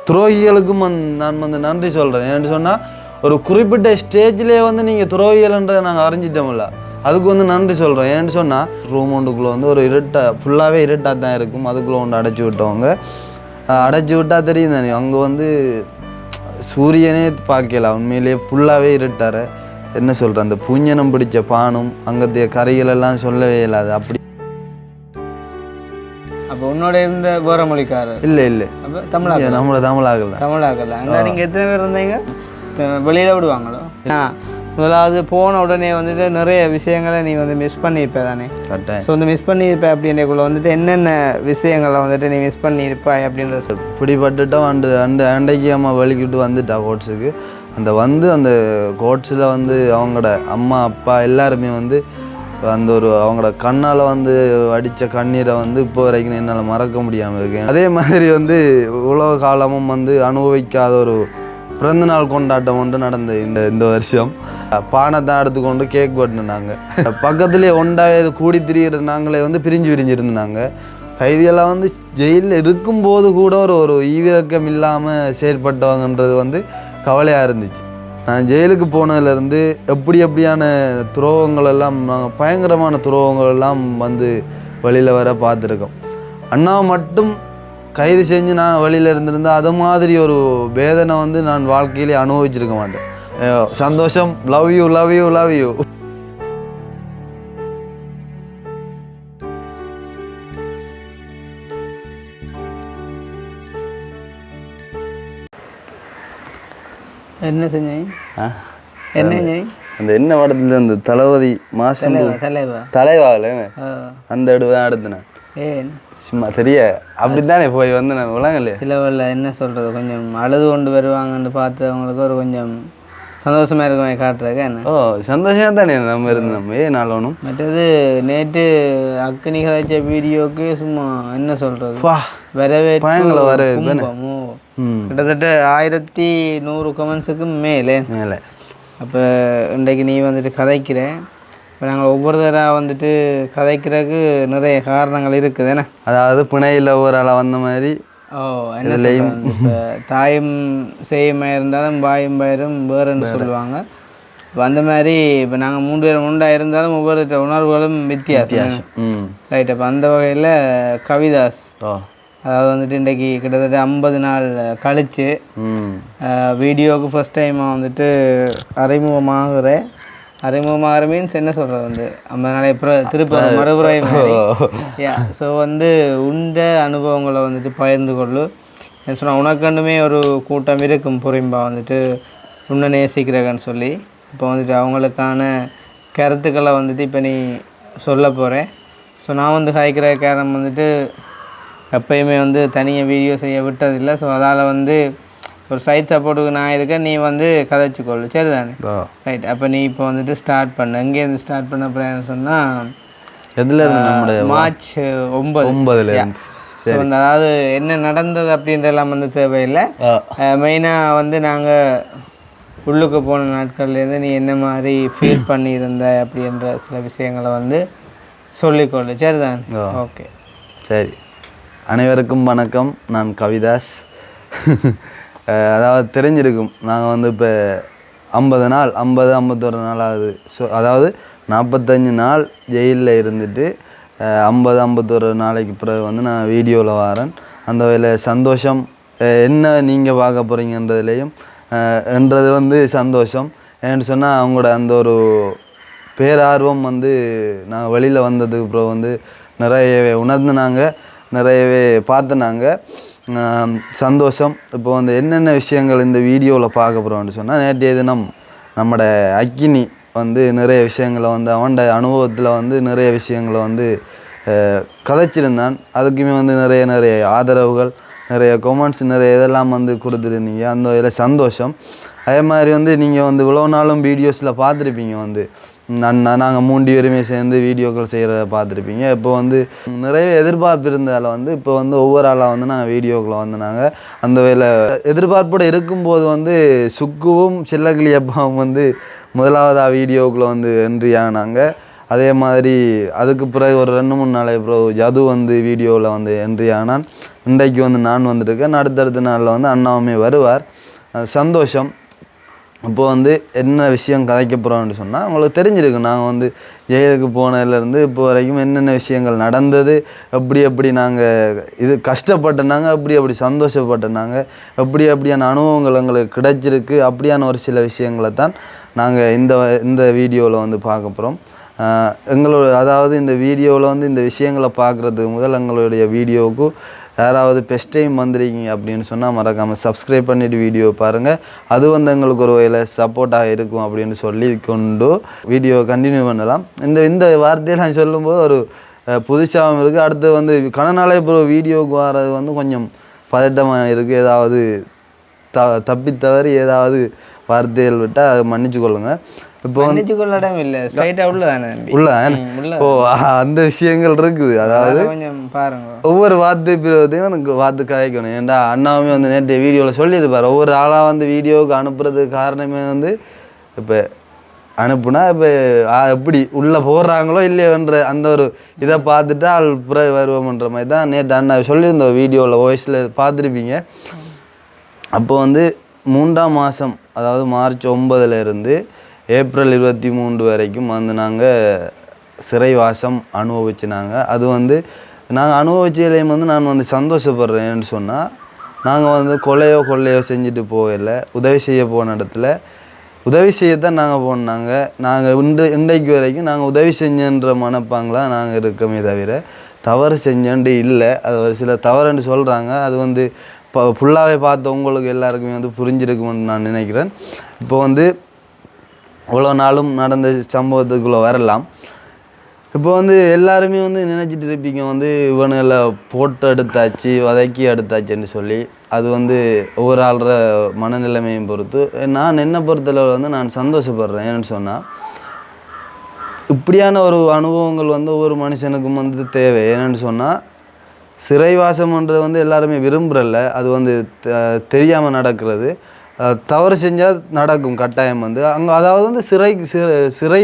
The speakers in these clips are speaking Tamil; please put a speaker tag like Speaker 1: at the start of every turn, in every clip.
Speaker 1: துரோகிகளுக்கும் நான் வந்து நன்றி சொல்கிறேன். ஏன்னு சொன்னால் ஒரு குறிப்பிட்ட ஸ்டேஜ்லேயே வந்து நீங்கள் துரோகிகள்ன்ற நாங்கள் அறிஞ்சிட்டோம்ல, அதுக்கு வந்து நன்றி சொல்கிறேன். ஏன்னு சொன்னால் ரூம் ஒன்றுக்குள்ளே வந்து ஒரு ஃபுல்லாகவே இருட்டாக தான் இருக்கும். அதுக்குள்ளே ஒன்று அடைச்சி விட்டவங்க அடைச்சி விட்டால் தெரியும் தானே, அங்கே வந்து சூரியனே பார்க்கல, உண்மையிலேயே ஃபுல்லாகவே இருட்டார. என்ன சொல்கிறேன், அந்த பூஞ்சனம் பிடிச்ச பானும் அங்கத்தைய கரைகளெல்லாம் சொல்லவே இல்லாது. அப்படி
Speaker 2: அப்போ உன்னோட இருந்த வேற மொழிக்காரர்
Speaker 1: இல்லை இல்லை,
Speaker 2: அப்போ தமிழாக
Speaker 1: நம்மளோட
Speaker 2: தமிழாக்கல. அங்கே நீங்கள் எத்தனை பேர் இருந்தீங்க? வெளியில் விடுவாங்களோ? முதலாவது போன உடனே வந்துட்டு நிறைய விஷயங்களை நீ வந்து மிஸ் பண்ணியிருப்ப தானே?
Speaker 1: கரெக்டாக.
Speaker 2: ஸோ வந்து மிஸ் பண்ணியிருப்ப அப்படின்றக்குள்ள வந்துட்டு என்னென்ன விஷயங்களை வந்துட்டு நீ மிஸ் பண்ணியிருப்பாய் அப்படின்றது
Speaker 1: பிடிபட்டுட்டோம். அண்டைக்கு அம்மா வலிக்கிட்டு வந்துட்டா கோட்ஸுக்கு. அந்த கோட்ஸில் வந்து அவங்களோட அம்மா அப்பா எல்லாருமே வந்து அந்த அவங்களோட கண்ணால் வந்து அடித்த கண்ணீரை வந்து இப்போ வரைக்கும் என்னால் மறக்க முடியாமல் இருக்கேன். அதே மாதிரி வந்து உலக காலமும் வந்து அனுபவிக்காத ஒரு பிறந்தநாள் கொண்டாட்டம் ஒன்று நடந்தது இந்த வருஷம். பானை தான் எடுத்துக்கொண்டு கேக் வெட்டினாங்க. பக்கத்துலேயே ஒன்றாவது கூடி திரிகிற நாங்களே வந்து பிரிஞ்சிருந்தாங்க. கைதியெல்லாம் வந்து ஜெயிலில் இருக்கும்போது கூட ஒரு ஈவிரக்கம் இல்லாமல் செயல்பட்டவங்கன்றது வந்து கவலையாக இருந்துச்சு. நான் ஜெயிலுக்கு போனதுலேருந்து எப்படியான துரோகங்கள் எல்லாம், நாங்கள் பயங்கரமான துரோகங்கள் எல்லாம் வந்து வெளியில் வர பார்த்துருக்கோம். அண்ணாவை மட்டும் கைது செஞ்சு நான் வெளியில் இருந்திருந்தேன், அது மாதிரி ஒரு வேதனை வந்து நான் வாழ்க்கையிலே அனுபவிச்சிருக்க மாட்டேன். சந்தோஷம். Love you love you love you.
Speaker 2: என்ன செஞ்சேன்? என்ன செஞ்சேன்?
Speaker 1: அந்த என்ன படத்துல அந்த தளபதி மாசம் தலைவாகல அந்த தான் எடுத்துனேன்.
Speaker 2: ஏன்
Speaker 1: சும்மா தெரிய அப்படித்தானே போய் வந்து நான் உலகலையே
Speaker 2: சிலவரில் என்ன சொல்கிறது, கொஞ்சம் அழுது கொண்டு வருவாங்கன்னு பார்த்து அவங்களுக்கு ஒரு கொஞ்சம் சந்தோஷமாக இருக்குமே காட்டுறதுக்கு. என்ன
Speaker 1: சந்தோஷமாக தானே நம்ம இருந்து நம்ம நாளும். மற்றது
Speaker 2: நேற்று அக்னி கதைச்ச வீடியோக்கு சும்மா என்ன சொல்கிறது, வரவேற்பு கிட்டத்தட்ட 1100 கமெண்ட்ஸுக்கு மேலே. அப்போ இன்றைக்கு நீ வந்துட்டு கதைக்கிறேன். இப்போ நாங்கள் ஒவ்வொரு தடவை வந்துட்டு கதைக்கிறதுக்கு நிறைய காரணங்கள் இருக்குது. என்ன
Speaker 1: அதாவது பிணையில் ஒரு ஆளாக வந்த மாதிரி
Speaker 2: என்னலையும் இப்போ தாயும் செய்யுமாக இருந்தாலும் பாயும் பயிரும் வேறுன்னு சொல்லுவாங்க. இப்போ அந்த மாதிரி இப்போ நாங்கள் 3 பேர் உண்டாக இருந்தாலும் ஒவ்வொரு உணர்வுகளும் வித்தியாசம். ரைட். அப்போ அந்த வகையில் கவிதாஸ் அதாவது வந்துட்டு இன்றைக்கி கிட்டத்தட்ட 50 நாள் கழித்து வீடியோவுக்கு ஃபஸ்ட் டைமாக வந்துட்டு அறிமுகமாகிற மீன்ஸ் என்ன சொல்கிறது, வந்து 50 நாளை திருப்பி மறுபுறை. ஸோ வந்து உண்ட அனுபவங்களை வந்துட்டு பகிர்ந்து கொள்ளு. என்ன சொன்னால் உனக்கண்டுமே ஒரு கூட்டம் இருக்கும் புரிம்பா வந்துட்டு உன்னை நேசிக்கிறகன்னு சொல்லி. இப்போ வந்துட்டு அவங்களுக்கான கருத்துக்களை வந்துட்டு இப்போ நீ சொல்ல போகிறேன். ஸோ நான் வந்து காய்க்கிற காரணம் வந்துட்டு எப்பயுமே வந்து தனியாக வீடியோ செய்ய விட்டதில்லை. ஸோ அதால் வந்து ஒரு சைட் சப்போர்ட்டுக்கு நான் இருக்கேன், நீ வந்து கதைச்சிக்கொள்ளு. சரி தானே? ரைட். அப்போ நீ இப்போ வந்துட்டு ஸ்டார்ட் பண்ணு. எங்கேருந்து ஸ்டார்ட் பண்ண போகிறேன்னு சொன்னால் மார்ச் 9. ஸோ வந்து அதாவது என்ன நடந்தது அப்படின்றலாம் வந்து தேவையில்லை. மெயினாக வந்து நாங்கள் உள்ளுக்கு போன நாட்கள்லேருந்து நீ என்ன மாதிரி ஃபீல் பண்ணியிருந்த அப்படின்ற சில விஷயங்களை வந்து சொல்லிக்கொள்ளு. சரி தானே? ஓகே
Speaker 1: சரி. அனைவருக்கும் வணக்கம். நான் கவிதாஸ். அதாவது தெரிஞ்சிருக்கும், நாங்கள் வந்து இப்போ 51 நாள் ஆகுது. ஸோ அதாவது 45 நாள் ஜெயிலில் இருந்துட்டு 51 நாளைக்கு பிறகு வந்து நான் வீடியோவில் வரேன். அந்த வகையில் சந்தோஷம். என்ன நீங்கள் பார்க்க போகிறீங்கன்றதுலேயும் என்றது வந்து சந்தோஷம். ஏன்னு சொன்னால் அவங்களோட அந்த ஒரு பேரார்வம் வந்து நாங்கள் வெளியில் வந்ததுக்கு அப்புறம் வந்து நிறையவே உணர்ந்துனாங்க, நிறையவே பார்த்துனாங்க. சந்தோஷம். இப்போ வந்து என்னென்ன விஷயங்கள் இந்த வீடியோவில் பார்க்க போகிறோம்னு சொன்னால், நேற்றைய தினம் நம்மளோட அக்கினி வந்து நிறைய விஷயங்களை வந்து அவனோட அனுபவத்தில் வந்து நிறைய விஷயங்களை வந்து கதைச்சிருந்தான். அதுக்குமே வந்து நிறைய ஆதரவுகள், நிறைய கமெண்ட்ஸ், நிறைய இதெல்லாம் வந்து கொடுத்துருந்தீங்க. அந்த இதில் சந்தோஷம். அதே மாதிரி வந்து நீங்கள் வந்து இவ்வளோ நாளும் வீடியோஸில் பார்த்துருப்பீங்க, வந்து நாங்கள் 3 பேருமே சேர்ந்து வீடியோக்கள் செய்கிறத பார்த்துருப்பீங்க. இப்போ வந்து நிறைய எதிர்பார்ப்பு இருந்ததால் வந்து இப்போ வந்து ஒவ்வொரு ஆளாக வந்து நாங்கள் வீடியோக்களை வந்து நாங்கள் அந்த வேலை எதிர்பார்ப்போடு இருக்கும்போது வந்து சுக்குவும் சில்லக்கிளி அப்பாவும் வந்து முதலாவதாக வீடியோக்களை வந்து என்ட்ரி ஆனாங்க. அதே மாதிரி அதுக்கு பிறகு ஒரு 2-3 நாளைக்கு பிறகு ஜது வந்து வீடியோவில் வந்து என்ட்ரி ஆனான். இன்றைக்கு வந்து நான் வந்துட்டுருக்கேன். அடுத்தடுத்த நாளில் வந்து அண்ணாவுமே வருவார். சந்தோஷம். இப்போ வந்து என்ன விஷயம் கதைக்க போகிறோம்னு சொன்னால் உங்களுக்கு தெரிஞ்சிருக்கு. நாங்கள் வந்து ஜெயிலுக்கு போனதுலேருந்து இப்போ வரைக்கும் என்னென்ன விஷயங்கள் நடந்தது, எப்படி நாங்கள் இது கஷ்டப்பட்டனாங்க, எப்படி சந்தோஷப்பட்டனாங்க, எப்படியான அனுபவங்கள் எங்களுக்கு கிடைச்சிருக்கு, அப்படியான ஒரு சில விஷயங்களை தான் நாங்கள் இந்த வீடியோவில் வந்து பார்க்க போகிறோம். எங்களோட அதாவது இந்த வீடியோவில் வந்து இந்த விஷயங்களை பார்க்குறதுக்கு முதல் எங்களுடைய வீடியோவுக்கு யாராவது ஃபஸ்ட் டைம் வந்துருக்கீங்க அப்படின்னு சொன்னால் மறக்காமல் சப்ஸ்கிரைப் பண்ணிவிட்டு வீடியோ பாருங்கள். அது வந்து எங்களுக்கு ஒரு வகையில் சப்போர்ட்டாக இருக்கும் அப்படின்னு சொல்லி கொண்டு வீடியோ கண்டினியூ பண்ணலாம். இந்த வார்த்தையெல்லாம் சொல்லும்போது ஒரு புதுசாகவும் இருக்குது. அடுத்து வந்து கணநாளே இப்போ வீடியோவுக்கு வர்றது வந்து கொஞ்சம் பதட்டமாக இருக்குது. ஏதாவது தப்பித்தவறி ஏதாவது வார்த்தைகள் விட்டால் அதை மன்னிச்சு கொள்ளுங்கள். இப்போ அந்த விஷயங்கள் இருக்குது. அதாவது
Speaker 2: கொஞ்சம் பாருங்க,
Speaker 1: ஒவ்வொரு வார்த்தை பிரிவதையும் எனக்கு வார்த்தை கதைக்கணும். ஏன்டா அண்ணாவுமே வந்து நேற்று வீடியோவில் சொல்லியிருப்பார். ஒவ்வொரு ஆளாக வந்து வீடியோவுக்கு அனுப்புறதுக்கு காரணமே வந்து இப்போ அனுப்புனா இப்போ எப்படி உள்ளே போடுறாங்களோ இல்லையோன்ற அந்த ஒரு இதை பார்த்துட்டு ஆள் புற வருவோம்ன்ற மாதிரி தான் நேற்று அண்ணா சொல்லியிருந்தோம். வீடியோவில் வாய்ஸில் பார்த்துருப்பீங்க. அப்போ வந்து 3ஆம் மாதம் அதாவது மார்ச் 9 ஏப்ரல் 23 வரைக்கும் வந்து நாங்கள் சிறைவாசம் அனுபவிச்சினாங்க. அது வந்து நாங்கள் அனுபவிச்சதுலேயும் வந்து நான் வந்து சந்தோஷப்படுறேன்னு சொன்னால், நாங்கள் வந்து கொள்ளையோ செஞ்சுட்டு போகல. உதவி செய்ய போன இடத்துல உதவி செய்யத்தான் நாங்கள் போனாங்க. நாங்கள் இன்றைக்கு வரைக்கும் நாங்கள் உதவி செஞ்சன்ற மனப்பாங்களாக நாங்கள் இருக்கோமே தவிர தவறு செஞ்சேன்ட்டு இல்லை. அது ஒரு சில தவறுன்னு சொல்கிறாங்க. அது வந்து ஃபுல்லாகவே பார்த்த உங்களுக்கு எல்லாருக்குமே வந்து புரிஞ்சிருக்குமென்னு நான் நினைக்கிறேன். இப்போ வந்து இவ்வளோ நாளும் நடந்த சம்பவத்துக்குள்ளே வரலாம். இப்போ வந்து எல்லாருமே வந்து நினச்சிட்டு இருப்பீங்க வந்து இவனுங்களை போட்டு எடுத்தாச்சு, வதக்கி எடுத்தாச்சுன்னு சொல்லி. அது வந்து ஒவ்வொரு ஆள்ற மனநிலைமையும் பொறுத்து. நான் என்ன பொறுத்தளவு வந்து நான் சந்தோஷப்படுறேன். ஏன்னு சொன்னால் இப்படியான ஒரு அனுபவங்கள் வந்து ஒவ்வொரு மனுஷனுக்கும் வந்து தேவை. ஏன்னு சொன்னால் சிறைவாசம்ன்றது வந்து எல்லாருமே விரும்புகிறல்ல. அது வந்து தெரியாமல் நடக்கிறது. தவறு செஞ்சால் நடக்கும் கட்டாயம் வந்து அங்கே. அதாவது வந்து சிறை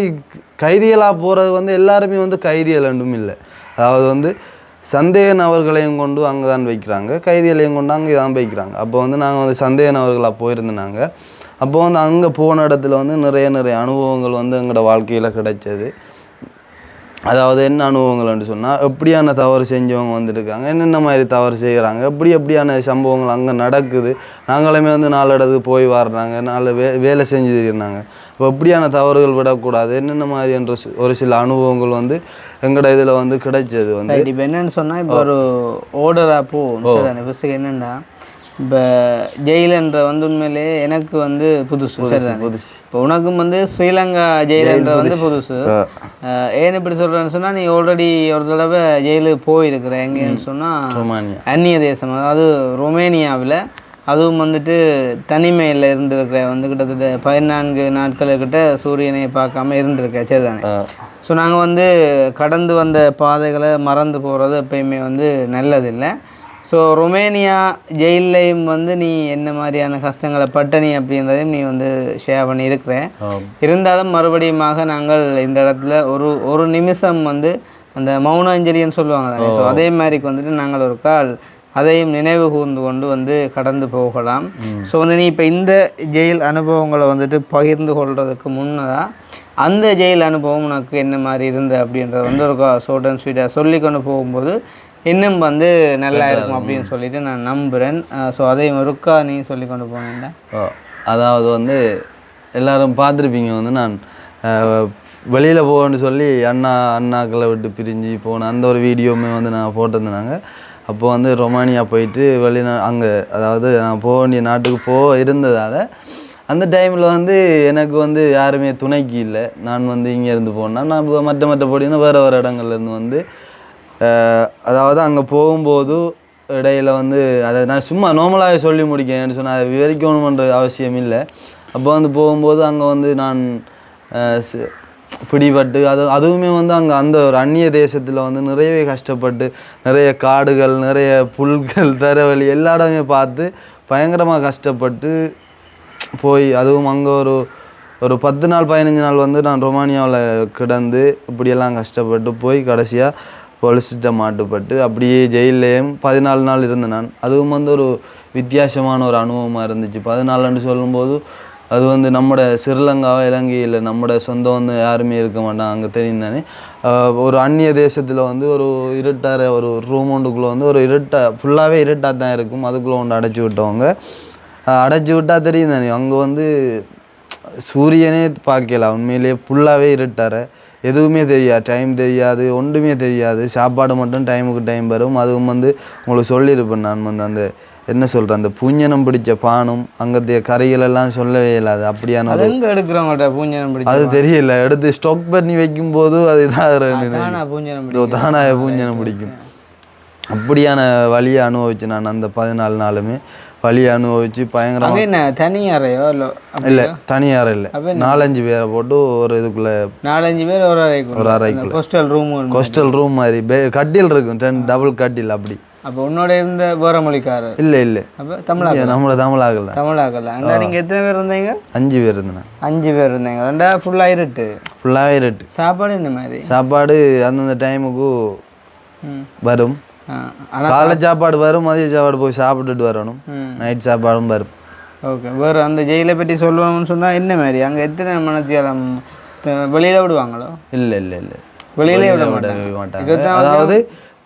Speaker 1: கைதிகளாக போகிறது வந்து எல்லாருமே வந்து கைதிகள் ரெண்டும் இல்லை. அதாவது வந்து சந்தேக நபர்களையும் கொண்டு அங்கே தான் வைக்கிறாங்க, கைதிகளையும் கொண்டு அங்கே தான் வைக்கிறாங்க. அப்போ வந்து நாங்கள் வந்து சந்தேக நபர்களாக போயிருந்தாங்க. அப்போ வந்து அங்கே போன இடத்துல வந்து நிறைய அனுபவங்கள் வந்து எங்களோட வாழ்க்கையில் கிடைச்சது. அதாவது என்ன அனுபவங்கள்னு சொன்னால் எப்படியான தவறு செஞ்சவங்க வந்துருக்காங்க, என்னென்ன மாதிரி தவறு செய்கிறாங்க, எப்படியான சம்பவங்கள் அங்கே நடக்குது. நாங்களுமே வந்து 4 இடத்துக்கு போய் வர்றாங்க, 4 வேலை செஞ்சு தெரியுறாங்க. இப்போ எப்படியான தவறுகள் விடக்கூடாது, என்னென்ன மாதிரி என்ற ஒரு சில அனுபவங்கள் வந்து எங்களோட இதில் வந்து கிடைச்சது வந்து.
Speaker 2: இப்போ என்னென்னு சொன்னால் இப்போ ஒரு ஓர்டராக ஃபஸ்ட்டு என்னென்னா இப்போ ஜெயிலன்ற வந்து உண்மையிலே எனக்கு வந்து புதுசு. இப்போ உனக்கும் வந்து ஸ்ரீலங்கா ஜெயிலன்ற வந்து புதுசு. ஏன்னு இப்படி சொல்கிறேன்னு சொன்னால் நீ ஆல்ரெடி ஒரு தடவை ஜெயிலுக்கு போயிருக்கிற. எங்கேன்னு சொன்னால் அந்நிய தேசம், அதாவது ரொமேனியாவில். அதுவும் வந்துட்டு தனிமையில் இருந்திருக்கிற வந்து கிட்டத்தட்ட 14 நாட்களுக்கிட்ட சூரியனை பார்க்காம இருந்திருக்கேன். சரிதானே? ஸோ நாங்கள் வந்து கடந்து வந்த பாதைகளை மறந்து போகிறது எப்பயுமே வந்து நல்லதில்லை. ஸோ ரொமேனியா ஜெயிலையும் வந்து நீ என்ன மாதிரியான கஷ்டங்களை பட்டனி அப்படின்றதையும் நீ வந்து ஷேர் பண்ணியிருக்கிற. இருந்தாலும் மறுபடியுமாக நாங்கள் இந்த இடத்துல ஒரு நிமிஷம் வந்து அந்த மௌன அஞ்சலின்னு சொல்லுவாங்க தானே. ஸோ அதே மாதிரிக்கு வந்துட்டு நாங்கள் ஒரு கால் அதையும் நினைவு கூர்ந்து கொண்டு வந்து கடந்து போகலாம். ஸோ வந்து நீ இப்போ இந்த ஜெயில் அனுபவங்களை வந்துட்டு பகிர்ந்து கொள்றதுக்கு முன்னதாக அந்த ஜெயில் அனுபவம் உனக்கு என்ன மாதிரி இருந்த அப்படின்றத வந்து ஒரு ஷார்ட் அண்ட் ஸ்வீட்டாக சொல்லி கொண்டு போகும்போது இன்னும் வந்து நல்லா இருக்கும் அப்படின்னு சொல்லிட்டு நான் நம்புகிறேன். ஸோ அதையும் ஒருக்கா நீ சொல்லி கொண்டு போனீங்களா?
Speaker 1: அதாவது வந்து எல்லோரும் பார்த்துருப்பீங்க வந்து நான் வெளியில் போகணுன்னு சொல்லி அண்ணாக்களை விட்டு பிரிஞ்சு போனேன். அந்த ஒரு வீடியோவுமே வந்து நான் போட்டிருந்தேனாங்க. அப்போ வந்து ரொமானியா போயிட்டு அங்கே அதாவது நான் போக வேண்டிய நாட்டுக்கு இருந்ததால் அந்த டைமில் வந்து எனக்கு வந்து யாருமே துணைக்கு இல்லை. நான் வந்து இங்கேருந்து போனேன். நான் மற்ற போட்டிங்கன்னா வேறு இடங்கள்லேருந்து வந்து அதாவது அங்கே போகும்போது இடையில் வந்து அதை நான் சும்மா நார்மலாகவே சொல்லி முடிக்கேன்னு சொன்னால் அதை விவரிக்கணுன்ற அவசியம் இல்லை. அப்போ வந்து போகும்போது அங்கே வந்து நான் பிடிபட்டு அதுவுமே வந்து அங்கே அந்த ஒரு அந்நிய தேசத்தில் வந்து நிறையவே கஷ்டப்பட்டு நிறைய காடுகள், நிறைய புல்கள், தரவழி எல்லா இடமே பார்த்து பயங்கரமாக கஷ்டப்பட்டு போய் அதுவும் அங்கே ஒரு 10 நாள் 15 நாள் வந்து நான் ரொமானியாவில் கிடந்து இப்படியெல்லாம் கஷ்டப்பட்டு போய் கடைசியாக போலீஸ்கிட்ட மாட்டுப்பட்டு அப்படியே ஜெயிலையும் 14 நாள் இருந்தேன் நான். அதுவும் வந்து ஒரு வித்தியாசமான ஒரு அனுபவமாக இருந்துச்சு. 14 சொல்லும்போது அது வந்து நம்மட ஸ்ரீலங்காவோ இலங்கையில் நம்மட சொந்தம் வந்து யாருமே இருக்க மாட்டாங்க. அங்கே தெரியும் தானே. ஒரு அந்நிய தேசத்தில் வந்து ஒரு இருட்டார ஒரு ரூம் ஒன்றுக்குள்ளே வந்து ஒரு ஃபுல்லாகவே இருட்டாக தான் இருக்கும். அதுக்குள்ளே ஒன்று அடைச்சி விட்டவங்க அடைச்சி விட்டால் தெரியும் தானே. அங்கே வந்து சூரியனே பார்க்கலாம். உண்மையிலேயே ஃபுல்லாகவே இருட்டார, எதுவுமே தெரியாது, டைம் தெரியாது, ஒன்றுமே தெரியாது. சாப்பாடு மட்டும் டைமுக்கு டைம் வரும். அதுவும் வந்து உங்களுக்கு சொல்லியிருப்பேன் நான் வந்து அந்த என்ன சொல்கிறேன், அந்த பூஞ்சனம் பிடிச்ச பானும் அங்கத்தைய கரைகள் எல்லாம் சொல்லவே இல்லாது. அப்படியான
Speaker 2: எங்கே எடுக்கிறவங்கள்ட்ட பூஞ்சனம் பிடிச்ச
Speaker 1: அது தெரியல. எடுத்து ஸ்டாக் பண்ணி வைக்கும்போது அது
Speaker 2: தானாக
Speaker 1: பூஞ்சனம் பிடிக்கும். அப்படியான வழியை அனுபவிச்சு நான் அந்த 14 நாளுமே வழியை அனுபவிச்சு பயங்கரம்.
Speaker 2: என்ன தனி அறையோ
Speaker 1: இல்லை, தனி அறை இல்லை, 4-5 பேரை போட்டு ஒரு இதுக்குள்ளே
Speaker 2: 4-5 பேர் ஒரு அறைக்குள்ள
Speaker 1: ஹாஸ்டல் ரூம் மாதிரி கட்டில் இருக்கும், 10 டபுள் கட்டில். அப்படி
Speaker 2: அப்போ உன்னோட இருந்த வேற மொழிக்காரர்? இல்லை
Speaker 1: அப்போ நம்மளோட தமிழாகல.
Speaker 2: அங்கே நீங்கள் எத்தனை பேர் இருந்தீங்க?
Speaker 1: 5 பேர் இருந்தேன்.
Speaker 2: 5 பேர் இருந்தீங்க. ரெண்டா ஃபுல்லாக இருட்டு. சாப்பாடு என்ன மாதிரி?
Speaker 1: சாப்பாடு அந்தந்த டைமுக்கு வரும். காலை சாப்பாடு வரும், மதிய சாப்பாடு போய் சாப்பிட்டுட்டு வரணும், நைட் சாப்பாடும் வரும்.
Speaker 2: ஓகே. வேறு அந்த ஜெயிலை பற்றி சொல்லுவாங்கன்னு சொன்னால் என்ன மாதிரி அங்கே எத்தனை மணத்தியாலம் வெளியில் விடுவாங்களோ? இல்லை வெளியிலே விட மாட்டாங்க. அதாவது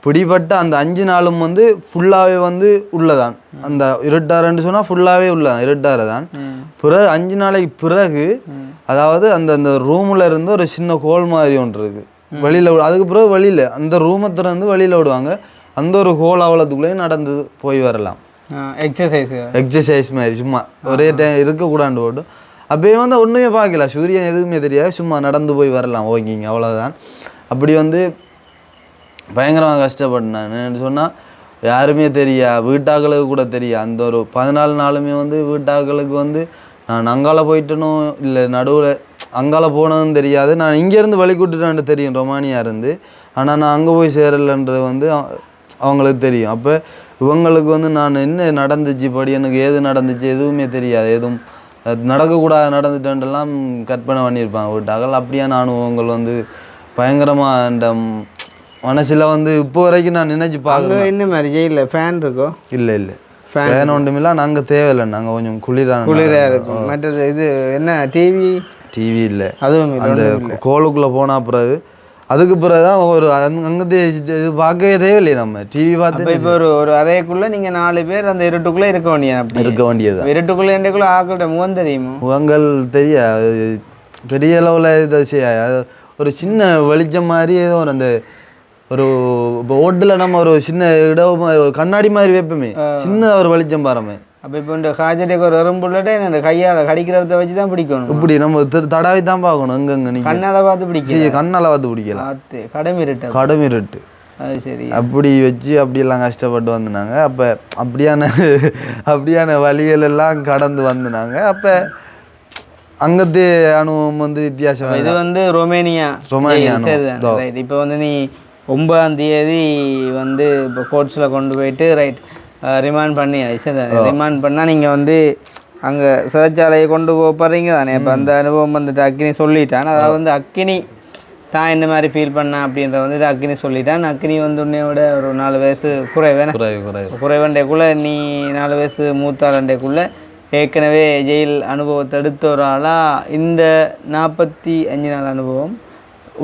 Speaker 2: பிடிபட்ட அந்த 5 நாளும் வந்து ஃபுல்லாகவே வந்து உள்ளதான். அந்த இருட்டாரன்னு சொன்னால் ஃபுல்லாகவே உள்ளதான், இருட்டார தான். பிறகு 5 நாளைக்கு பிறகு அதாவது அந்த ரூமில் இருந்து ஒரு சின்ன கோல் மாதிரி ஒன்று இருக்குது வெளியில். அதுக்கு பிறகு வெளியில் அந்த ரூமை திறந்து வெளியில் விடுவாங்க. அந்த ஒரு ஹோல் அவ்வளோத்துக்குள்ளேயே நடந்து போய் வரலாம். எக்ஸசைஸ் மாதிரி சும்மா ஒரே டைம் இருக்கக்கூடாண்டு போட்டு அப்படியே வந்து ஒன்றுமே பார்க்கல, சூரியன் எதுவுமே தெரியாது, சும்மா நடந்து போய் வரலாம், ஓகேங்க, அவ்வளோதான். அப்படி வந்து பயங்கரமாக கஷ்டப்பட்டேன் சொன்னால் யாருமே தெரியா, வீட்டாக்களுக்கு கூட தெரியா. அந்த ஒரு 14 நாளுமே வந்து வீட்டாக்களுக்கு வந்து நான் அங்கால போயிட்டனும் இல்லை நடுவில் அங்கால போனதும் தெரியாது. நான் இங்கேருந்து வழிகூட்டுட்டான்னு தெரியும் ரொமானியா இருந்து, ஆனால் நான் அங்கே போய் சேரலைன்றது வந்து அவங்களுக்கு தெரியும். அப்போ இவங்களுக்கு வந்து நான் என்ன நடந்துச்சு, படி எனக்கு ஏது நடந்துச்சு எதுவுமே தெரியாது. எதுவும் நடக்கக்கூடாது நடந்துட்டேன்லாம் கற்பனை பண்ணியிருப்பாங்க வீட்டாக்கள். அப்படியான அனுபவங்கள் வந்து பயங்கரமாக இந்த மனசில் வந்து இப்போ வரைக்கும் நான் நினைச்சு பார்க்குறேன். என்ன மாதிரி ஜெயிலில் ஃபேன் இருக்கோ?
Speaker 1: இல்லை ஃபேன் ஒன்றுமில்லை, நாங்கள் தேவையில்லை, நாங்கள் கொஞ்சம் குளிராக இருக்கும்.
Speaker 2: மற்றது இது என்ன டிவி
Speaker 1: இல்லை, அதுவும் அந்த கோளுக்குள்ளே போனால் பிறகு அதுக்கு பிறகு தான் ஒரு அங்கே இது பார்க்கவே தேவையில்லை. நம்ம டிவி பார்த்து
Speaker 2: இப்போ ஒரு அறைக்குள்ளே நீங்கள் 4 பேர் அந்த இருட்டுக்குள்ளே இருக்க
Speaker 1: வேண்டியது.
Speaker 2: இருட்டுக்குள்ளே எண்டைக்குள்ளே ஆக்கள்கிட்ட முகம் தெரியுமா?
Speaker 1: முகங்கள் தெரியாது, பெரிய அளவில் இதை செய்யாது. ஒரு சின்ன வெளிச்சம் மாதிரி ஏதோ ஒரு அந்த ஒரு இப்போ ஓட்டில் நம்ம ஒரு சின்ன இடம் மாதிரி ஒரு கண்ணாடி மாதிரி வைப்போமே, சின்ன ஒரு வெளிச்சம் பாருமே.
Speaker 2: அப்போ இப்போ இந்த காய்ச்சலுக்கு ஒரு எறும்புள்ளட்டே இந்த கையால் கடிக்கிறத வச்சு தான் பிடிக்கணும்.
Speaker 1: இப்படி நம்ம தடவை தான் பார்க்கணும். எங்கெங்க நீங்கள்
Speaker 2: கண்ணால் பார்த்து பிடிக்கலாம்,
Speaker 1: கண்ணால் பார்த்து பிடிக்கலாம். கடமிருட்டு
Speaker 2: அது சரி.
Speaker 1: அப்படி வச்சு அப்படியெல்லாம் கஷ்டப்பட்டு வந்தாங்க. அப்போ அப்படியான வழிகள் எல்லாம் கடந்து வந்தாங்க. அப்போ அங்கத்தே அனுபவம் வந்து வித்தியாசம்.
Speaker 2: இது வந்து ரொமேனியா. இப்போ வந்து நீ 9ஆம் தேதி வந்து இப்போ கோர்ட்ஸில் கொண்டு போயிட்டு ரிமாண்ட் பண்ணி ரிமாண்ட் பண்ணால் நீங்கள் வந்து அங்கே சிறைச்சாலையை கொண்டு போகிறீங்க தானே. இப்போ அந்த அனுபவம் வந்துட்டு அக்கினி சொல்லிட்டான். அதாவது வந்து அக்கினி தான் என்ன மாதிரி ஃபீல் பண்ணேன் அப்படின்றத வந்துட்டு அக்கினி சொல்லிட்டான். அக்கினி வந்து உன்னையோட ஒரு 4 வயசு குறைவண்டைக்குள்ளே, நீ 4 வயசு மூத்தாளண்டைக்குள்ளே ஏற்கனவே ஜெயில் அனுபவத்தை எடுத்த ஒரு ஆளாக இந்த 45 நாள் அனுபவம்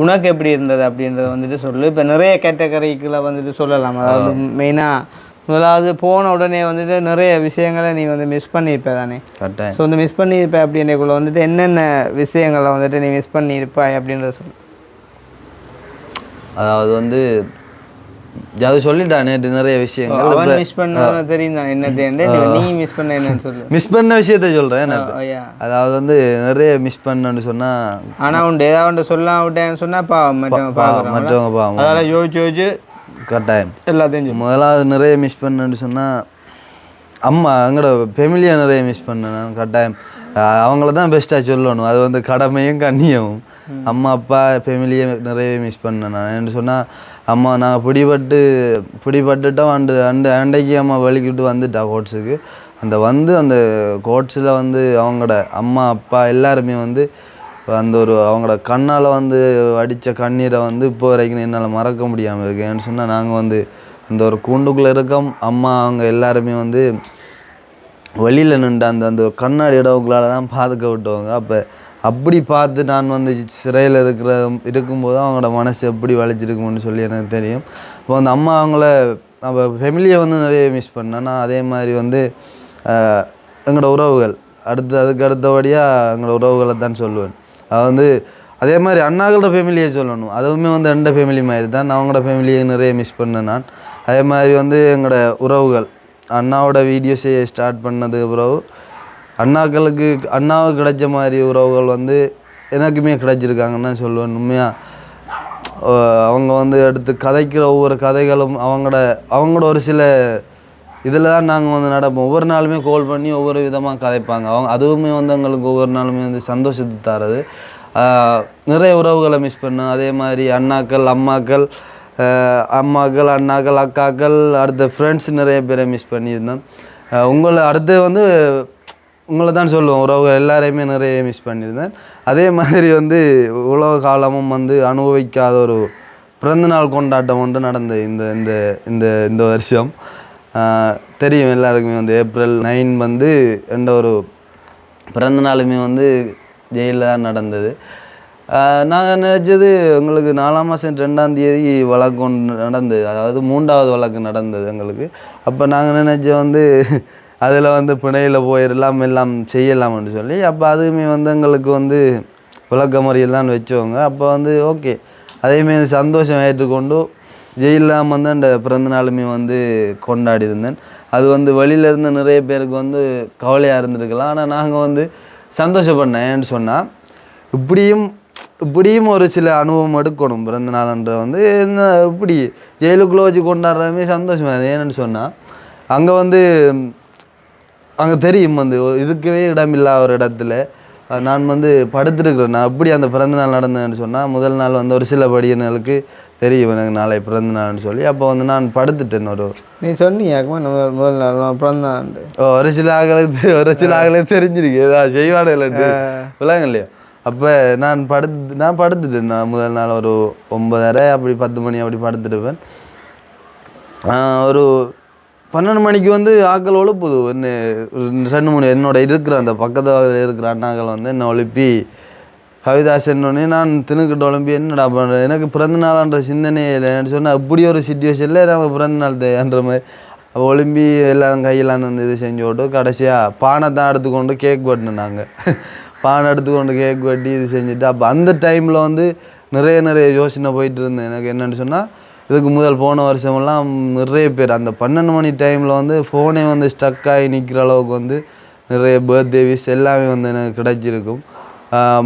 Speaker 2: உனக்கு எப்படி இருந்தது அப்படின்றத வந்துட்டு சொல்லு. இப்போ நிறைய கேட்டகரிக்குள்ளே வந்துட்டு சொல்லலாம். அதாவது மெயினாக முதலாவது போன உடனே வந்துட்டு நிறைய விஷயங்களை நீ வந்து மிஸ் பண்ணியிருப்ப தானே. ஸோ வந்து மிஸ் பண்ணியிருப்ப அப்படின்றக்குள்ள வந்துட்டு என்னென்ன விஷயங்களை வந்துட்டு நீ மிஸ் பண்ணியிருப்பாய் அப்படின்றத சொல்லு.
Speaker 1: அதாவது வந்து அது சொல்லிட்டான் நேற்று நிறைய விஷயங்கள்
Speaker 2: மிஸ் பண்ண தெரியும் தான் என்ன நீ மிஸ் பண்ண என்னன்னு சொல்லு.
Speaker 1: மிஸ் பண்ண விஷயத்த சொல்கிறேன். அதாவது வந்து நிறைய மிஸ் பண்ணன்னு சொன்னால்,
Speaker 2: ஆனால் உண்டு ஏதாவது சொல்லாம் விட்டேன்னு சொன்னால் மற்றவங்க
Speaker 1: பாவம்
Speaker 2: அதெல்லாம் யோசிச்சு
Speaker 1: கட்டாயம்
Speaker 2: எல்லாத்தையும்.
Speaker 1: முதலாவது நிறைய மிஸ் பண்ணன்னு சொன்னால் அம்மா எங்களோட ஃபேமிலியை நிறைய மிஸ் பண்ணேன். கட்டாயம் அவங்கள தான் பெஸ்ட்டாக சொல்லணும். அது வந்து கடமையும் கண்ணியமும். அம்மா அப்பா ஃபேமிலியை நிறைய மிஸ் பண்ணேன் நான். என்று சொன்னால் அம்மா நாங்கள் பிடிபட்டுட்டோம். அண்டைக்கு அம்மா வலிக்கிட்டு வந்துட்டா கோட்ஸுக்கு. அந்த கோட்ஸில் வந்து அவங்களோட அம்மா அப்பா எல்லாருமே வந்து அந்த ஒரு அவங்களோட கண்ணால் வந்து அடித்த கண்ணீரை வந்து இப்போ வரைக்கும் என்னால் மறக்க முடியாமல் இருக்கு. ஏன்னு சொன்னால் நாங்கள் வந்து அந்த ஒரு கூண்டுக்குள்ளே இருக்கோம். அம்மா அவங்க எல்லாருமே வந்து வெளியில் நின்று அந்த அந்த கண்ணாடி இடவுக்குள்ளால தான் பாதுக்க விட்டுவாங்க. அப்போ அப்படி பார்த்து நான் வந்து சிறையில் இருக்கும்போது அவங்களோட மனசு எப்படி வலிச்சிருக்கும்னு சொல்லி எனக்கு தெரியும். இப்போ அந்த அம்மா அவங்கள நம்ம ஃபெமிலியை வந்து நிறைய மிஸ் பண்ணேன். நான் அதே மாதிரி வந்து எங்களோட உறவுகள் அதுக்கு அடுத்தபடியாக எங்களோட உறவுகளை தான் சொல்லுவேன். அது வந்து அதே மாதிரி அண்ணாங்களோட ஃபேமிலியை சொல்லணும். அதுவுமே வந்து எந்த ஃபேமிலி மாதிரி தான் அவங்களோட ஃபேமிலியை நிறைய மிஸ் பண்ணேன் நான். அதே மாதிரி வந்து எங்களோட உறவுகள் அண்ணாவோட வீடியோஸை ஸ்டார்ட் பண்ணது பிறகு அண்ணாவுக்கு கிடைச்ச மாதிரி உறவுகள் வந்து எனக்குமே கிடைச்சிருக்காங்கன்னு தான் சொல்லுவேன். உண்மையாக அவங்க வந்து எடுத்து கதைக்கிற ஒவ்வொரு கதைகளும் அவங்களோட ஒரு சில இதில் தான் நாங்கள் வந்து நடப்போம். ஒவ்வொரு நாளுமே கால் பண்ணி ஒவ்வொரு விதமாக கதைப்பாங்க. அதுவுமே வந்து எங்களுக்கு ஒவ்வொரு நாளுமே வந்து சந்தோஷத்தை தரது. நிறைய உறவுகளை மிஸ் பண்ணோம். அதே மாதிரி அண்ணாக்கள் அண்ணாக்கள் அக்காக்கள் அடுத்த ஃப்ரெண்ட்ஸ் நிறைய பேரை மிஸ் பண்ணியிருந்தோம். அடுத்து வந்து உங்களை தான் சொல்லுவோம், உறவுகள் எல்லாரையுமே நிறைய மிஸ் பண்ணியிருந்தேன். அதே மாதிரி வந்து உலக காலமும் வந்து அனுபவிக்காத ஒரு பிறந்தநாள் கொண்டாட்டம் ஒன்று நடந்தது இந்த இந்த இந்த இந்த வருஷம். தெரியும் எல்லாருக்குமே வந்து April 9 வந்து எந்த ஒரு பிறந்தநாளுமே வந்து ஜெயிலில் தான் நடந்தது. நாங்கள் நினச்சது எங்களுக்கு 4ஆம் மாதம் 2ஆம் தேதி வழக்கு ஒன்று நடந்தது, அதாவது 3வது வழக்கு நடந்தது எங்களுக்கு. அப்போ நாங்கள் நினச்ச வந்து அதில் வந்து பிணையில் போயிடலாம் எல்லாம் செய்யலாம்னு சொல்லி, அப்போ அதுவுமே வந்து எங்களுக்கு வந்து விளக்க முறையெல்லாம் வச்சவங்க. அப்போ வந்து ஓகே, அதேமாரி சந்தோஷம் ஏற்றுக்கொண்டு ஜெயிலாம் வந்து அந்த பிறந்தநாளுமே வந்து கொண்டாடி இருந்தேன். அது வந்து வெளியிலேருந்து நிறைய பேருக்கு வந்து கவலையாக இருந்திருக்கலாம். ஆனால் நாங்கள் வந்து சந்தோஷப்பட்டேன். ஏன்னு சொன்னால் இப்படியும் ஒரு சில அனுபவம் எடுக்கணும். பிறந்தநாள்ன்ற வந்து இப்படி ஜெயிலுக்குள்ளே வச்சு கொண்டாடுறதுமே சந்தோஷமாக. ஏன்னு சொன்னால் அங்கே தெரியும் வந்து இருக்கவே இடமில்லாத ஒரு இடத்துல நான் வந்து படுத்துருக்குறேன். நான் எப்படி அந்த பிறந்தநாள் நடந்தேன்னு சொன்னால், முதல் நாள் வந்து ஒரு சில படியினருக்கு தெரியும் எனக்கு நாளை பிறந்தநாள்னு சொல்லி. அப்போ வந்து நான் படுத்துட்டேன்.
Speaker 2: நீ சொன்னியாக்குமா முதல் நாள் பிறந்தநாள்
Speaker 1: ஒரு சில ஆகளுக்கு தெரிஞ்சிருக்கு ஏதாவது செய்வாடுகள் விளங்க இல்லையா. அப்போ நான் படுத்துட்டேன். நான் முதல் நாள் ஒரு 9:30 அப்படி 10 மணி அப்படி படுத்துருப்பேன். ஒரு 12 மணிக்கு வந்து ஆக்கள் ஒழுப்புது. என்ன 2 மணி என்னோட இருக்கிற அந்த பக்கத்தில் இருக்கிற அண்ணாக்கள் வந்து என்னை ஒழுப்பி கவிதாசன்னொடனே நான் திணுக்கிட்ட ஒழும்பி என்னடா பண்ணுறேன், எனக்கு பிறந்தநாள்ன்ற சிந்தனையே இல்லைன்னு சொன்னால் அப்படி ஒரு சிச்சுவேஷனில் நம்ம பிறந்தநாள் தேன்ற மாதிரி ஒழும்பி எல்லோரும் கையில் அந்த இது செஞ்சு விட்டு கடைசியாக பானை தான் எடுத்துக்கொண்டு கேக் வெட்டினோம். நாங்கள் பானை எடுத்துக்கொண்டு கேக் வெட்டி இது செஞ்சுட்டு அப்போ அந்த டைமில் வந்து நிறைய யோசனை போயிட்டு இருந்தேன். எனக்கு என்னென்னு சொன்னால், இதுக்கு முதல் போன வருஷமெல்லாம் நிறைய பேர் அந்த 12 மணி டைமில் வந்து ஃபோனே வந்து ஸ்டக் ஆகி நிற்கிற அளவுக்கு வந்து நிறைய பர்த்டே விஷ் எல்லாமே வந்து எனக்கு கிடைச்சிருக்கும்.